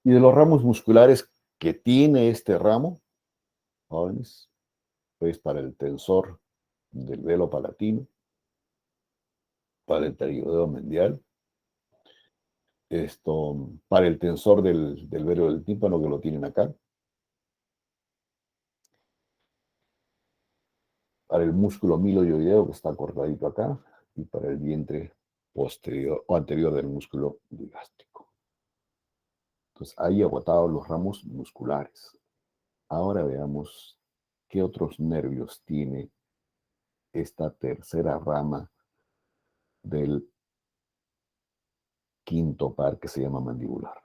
Y de los ramos musculares que tiene este ramo, jóvenes, pues para el tensor del velo palatino, para el pterigoideo medial, para el tensor del velo del tímpano, que lo tienen acá, para el músculo miloioideo, que está cortadito acá, y para el vientre posterior o anterior del músculo digástrico. Entonces, ahí agotados los ramos musculares. Ahora veamos qué otros nervios tiene esta tercera rama del quinto par que se llama mandibular.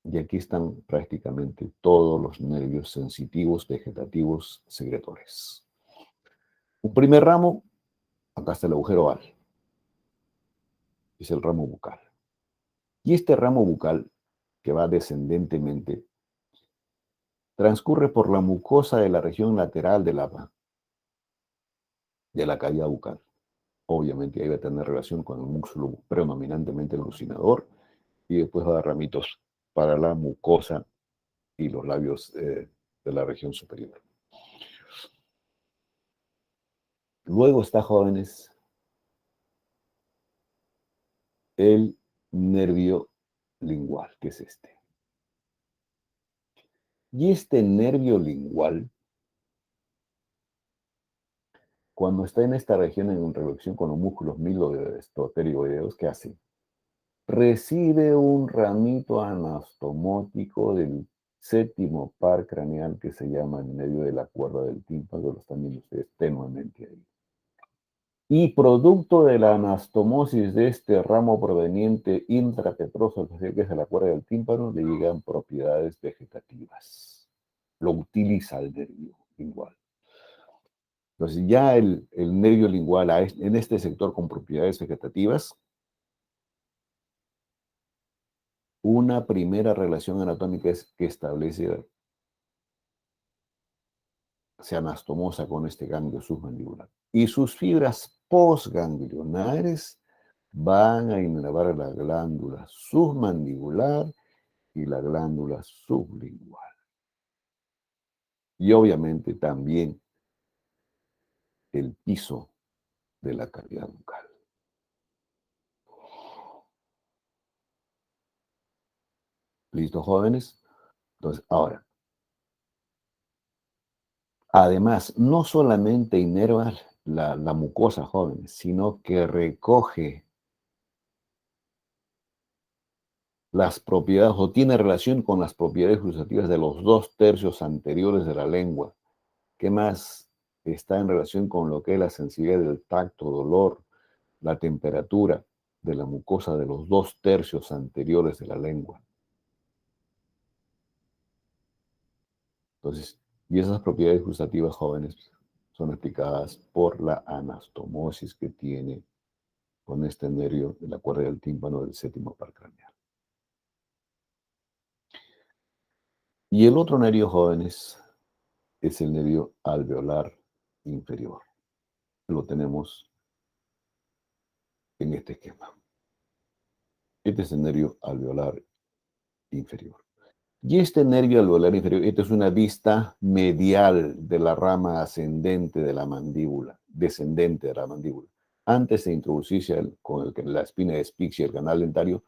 Y aquí están prácticamente todos los nervios sensitivos, vegetativos, secretores. Un primer ramo, acá está el agujero oval, es el ramo bucal. Y este ramo bucal, que va descendentemente, transcurre por la mucosa de la región lateral de la cavidad bucal. Obviamente ahí va a tener relación con el músculo predominantemente alucinador, y después va a dar ramitos para la mucosa y los labios de la región superior. Luego está, jóvenes, el nervio lingual, que es este. Y este nervio lingual, cuando está en esta región en relación con los músculos miloestotérigoideos, ¿qué hace? Recibe un ramito anastomótico del séptimo par craneal que se llama el nervio de la cuerda del tímpano, que lo están viendo ustedes tenuamente ahí. Y producto de la anastomosis de este ramo proveniente intrapetroso, que es de la cuerda del tímpano, le llegan propiedades vegetativas. Lo utiliza el nervio lingual. Entonces ya el nervio lingual en este sector con propiedades vegetativas, una primera relación anatómica es que establece, se anastomosa con este ganglio submandibular. Y sus fibras postganglionares van a innervar la glándula submandibular y la glándula sublingual. Y obviamente también el piso de la cavidad bucal. ¿Listo, jóvenes? Entonces, ahora, además, no solamente inerva la mucosa, jóvenes, sino que recoge las propiedades, o tiene relación con las propiedades gustativas de los 2/3 anteriores de la lengua. ¿Qué más está en relación con lo que es la sensibilidad del tacto, dolor, la temperatura de la mucosa de los 2/3 anteriores de la lengua? Entonces, y esas propiedades gustativas, jóvenes, son explicadas por la anastomosis que tiene con este nervio de la cuerda del tímpano del séptimo par craneal. Y el otro nervio, jóvenes, es el nervio alveolar inferior. Lo tenemos en este esquema. Este es el nervio alveolar inferior. Y este nervio alveolar inferior, esta es una vista medial de la rama ascendente de la mandíbula, descendente de la mandíbula. antes de introducirse con la espina de Spix y el canal dentario,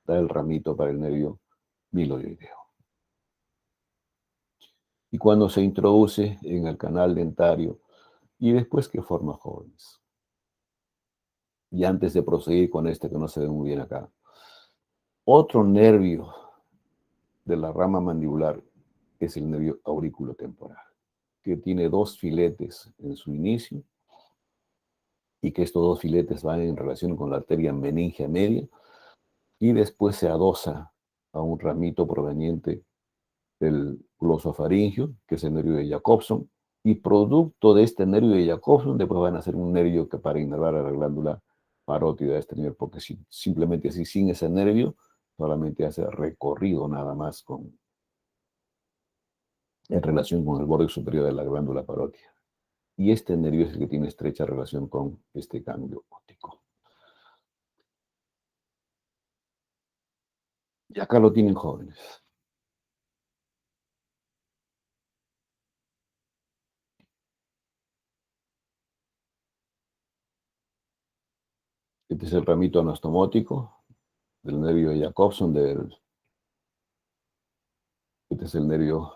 da el ramito para el nervio miloideo. Y cuando se introduce en el canal dentario, y después que forma jóvenes. Y antes de proseguir con este que no se ve muy bien acá, otro nervio de la rama mandibular es el nervio auriculotemporal, que tiene dos filetes en su inicio y que estos dos filetes van en relación con la arteria meningia media y después se adosa a un ramito proveniente del glosofaringio, que es el nervio de Jacobson, y producto de este nervio de Jacobson después van a ser un nervio que para innervar a la glándula parótida de este nervio, porque simplemente así sin ese nervio solamente hace recorrido nada más en relación con el borde superior de la glándula parótida. Y este nervio es el que tiene estrecha relación con este cambio óptico. Y acá lo tienen jóvenes. Este es el ramito anastomótico del nervio de Jacobson. Este es el nervio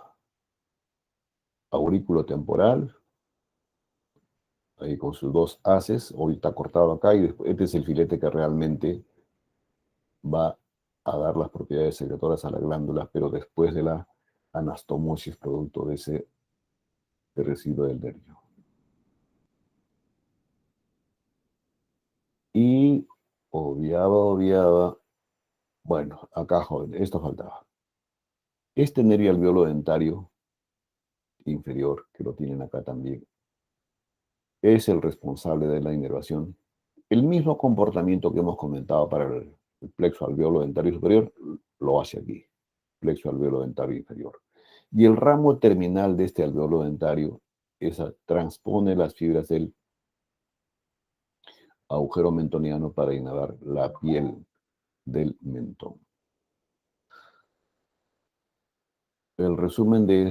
aurículo-temporal, ahí con sus dos haces. Hoy está cortado acá y después, este es el filete que realmente va a dar las propiedades secretoras a la glándula, pero después de la anastomosis producto de ese residuo del nervio. Y obviaba, bueno, acá joven, esto faltaba. Este nervio alveolo dentario inferior, que lo tienen acá también, es el responsable de la inervación. El mismo comportamiento que hemos comentado para el plexo alveolo dentario superior, lo hace aquí, plexo alveolo dentario inferior. Y el ramo terminal de este alveolo dentario transpone las fibras del agujero mentoniano para innervar la piel del mentón. El resumen de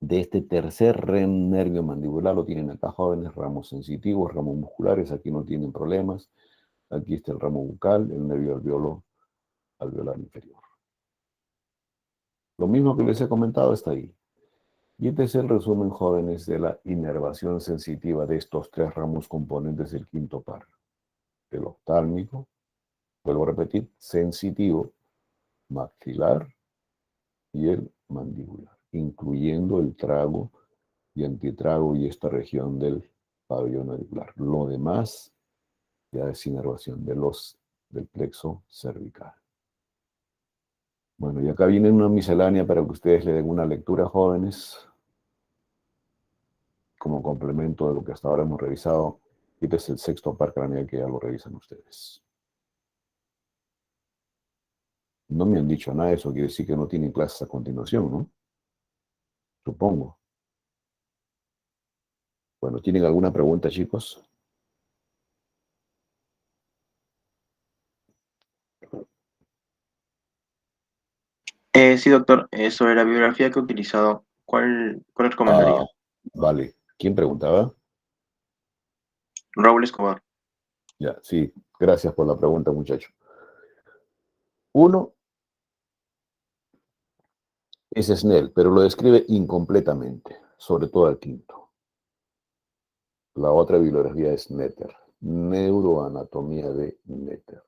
este tercer nervio mandibular lo tienen acá jóvenes, ramos sensitivos, ramos musculares, aquí no tienen problemas. Aquí está el ramo bucal, el nervio alveolar inferior. Lo mismo que les he comentado está ahí. Y este es el resumen, jóvenes, de la inervación sensitiva de estos tres ramos componentes del quinto par. El oftálmico, vuelvo a repetir, sensitivo, maxilar y el mandibular, incluyendo el trago y antitrago y esta región del pabellón auricular. Lo demás ya es inervación del plexo cervical. Bueno, y acá viene una miscelánea para que ustedes le den una lectura, jóvenes, como complemento de lo que hasta ahora hemos revisado. Y este es el sexto par craneal que ya lo revisan ustedes. No me han dicho nada de eso, quiere decir que no tienen clases a continuación, ¿no? Supongo. Bueno, ¿tienen alguna pregunta, chicos? Sí, doctor. Sobre la bibliografía que he utilizado, ¿cuál recomendaría? Vale. ¿Quién preguntaba? Raúl Escobar. Ya, sí. Gracias por la pregunta, muchacho. Uno es Snell, pero lo describe incompletamente, sobre todo al quinto. La otra bibliografía es Netter, Neuroanatomía de Netter.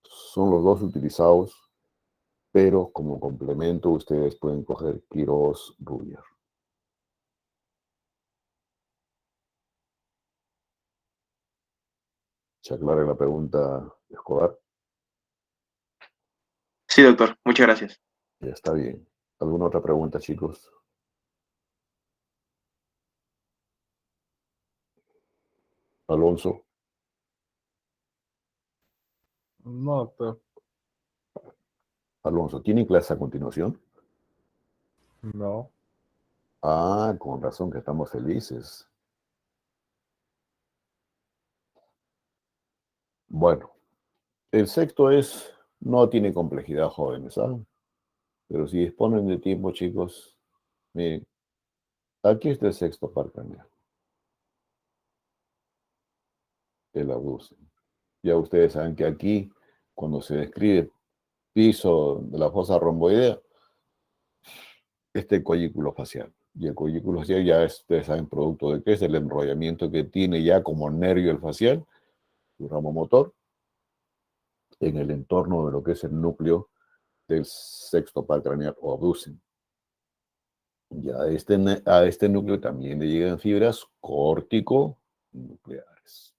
Son los dos utilizados, pero como complemento ustedes pueden coger Quiroz Rubier. ¿Se aclara la pregunta, Escobar? Sí, doctor. Muchas gracias. Ya está bien. ¿Alguna otra pregunta, chicos? Alonso, No, doctor. Alonso, ¿tienen clase a continuación? No. Ah, con razón que estamos felices. Bueno, el sexto no tiene complejidad, jóvenes, ¿saben? Pero si disponen de tiempo, chicos, miren, Aquí está el sexto par craneal, el abducen. Ya ustedes saben que aquí, cuando se describe piso de la fosa romboidea, este collículo facial. Y el collículo facial ya ustedes saben producto de qué es el enrollamiento que tiene ya como nervio el facial, su ramo motor, en el entorno de lo que es el núcleo del sexto par craneal o abducen. Ya a este núcleo también le llegan fibras córtico-nucleares.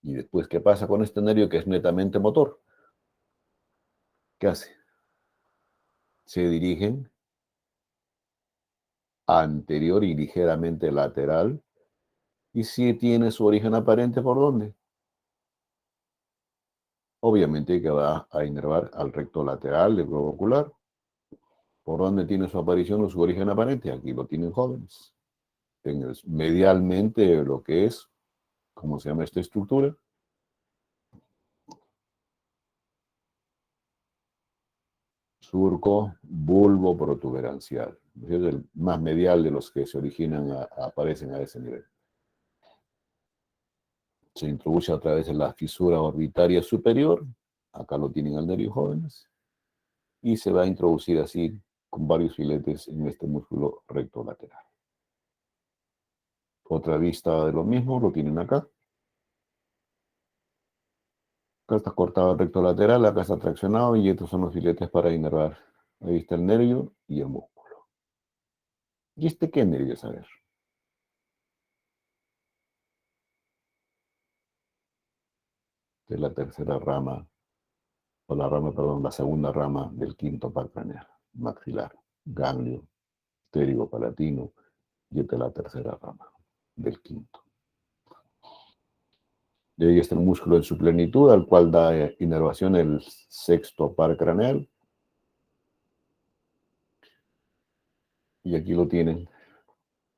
Y después, ¿qué pasa con este nervio que es netamente motor? ¿Qué hace? Se dirigen anterior y ligeramente lateral. ¿Y si tiene su origen aparente por dónde? Obviamente que va a inervar al recto lateral del globo ocular. ¿Por dónde tiene su aparición o su origen aparente? Aquí lo tienen jóvenes. Medialmente lo que es, ¿cómo se llama esta estructura? Surco bulbo protuberancial. Es el más medial de los que se originan, aparecen a ese nivel. Se introduce a través de la fisura orbitaria superior. Acá lo tienen al nervio jóvenes. Y se va a introducir así con varios filetes en este músculo recto lateral. Otra vista de lo mismo, lo tienen acá. Acá está cortado el recto lateral, acá está traccionado y estos son los filetes para inervar. Ahí está el nervio y el músculo. ¿Y este qué nervio es? A ver. De la tercera rama, la segunda rama del quinto par craneal, maxilar, ganglio, pterigopalatino, y esta es la tercera rama del quinto. Y ahí está el músculo en su plenitud, al cual da inervación el sexto par craneal. Y aquí lo tienen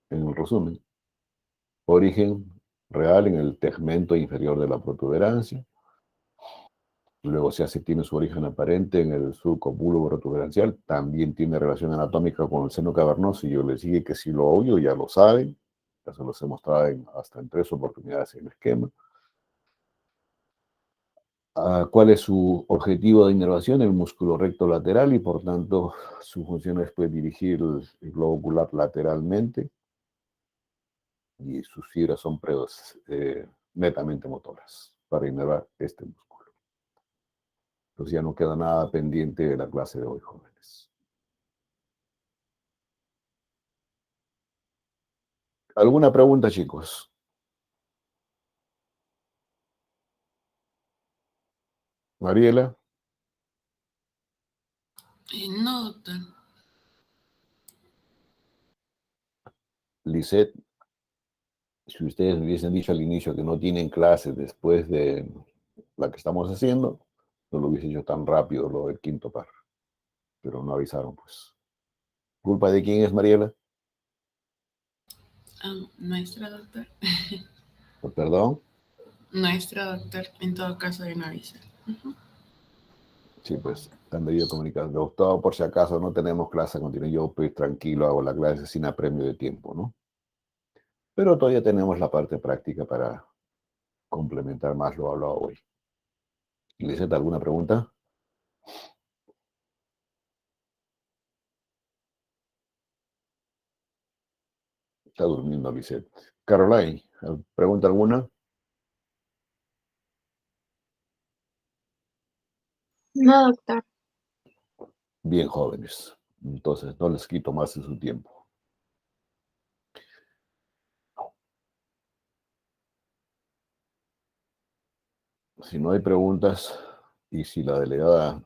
en el resumen. Origen real en el tegmento inferior de la protuberancia. Luego tiene su origen aparente en el surco bulbo protuberancial. También tiene relación anatómica con el seno cavernoso. Y yo les dije que si lo oyo, ya lo saben. Ya se los he mostrado hasta en 3 oportunidades en el esquema. ¿Cuál es su objetivo de inervación? El músculo recto lateral y por tanto su función es pues, dirigir el globo ocular lateralmente y sus fibras son netamente motoras para inervar este músculo. Entonces ya no queda nada pendiente de la clase de hoy, jóvenes. ¿Alguna pregunta, chicos? Mariela, No, doctor. Lisette, si ustedes me hubiesen dicho al inicio que no tienen clases después de la que estamos haciendo, no lo hubiese hecho tan rápido lo del quinto par. Pero no avisaron, pues. ¿Culpa de quién es, Mariela? Nuestra, doctor. ¿Perdón? Nuestra, doctor. En todo caso, de no avisar. Sí, pues, han debido comunicar. Doctor, por si acaso no tenemos clase continua, yo pues tranquilo hago la clase sin apremio de tiempo, ¿no? Pero todavía tenemos la parte práctica para complementar más lo hablado hoy. ¿Lisette, alguna pregunta? Está durmiendo Lisette. Caroline, ¿pregunta alguna? No, doctor. Bien, jóvenes. Entonces, no les quito más de su tiempo. Si no hay preguntas y si la delegada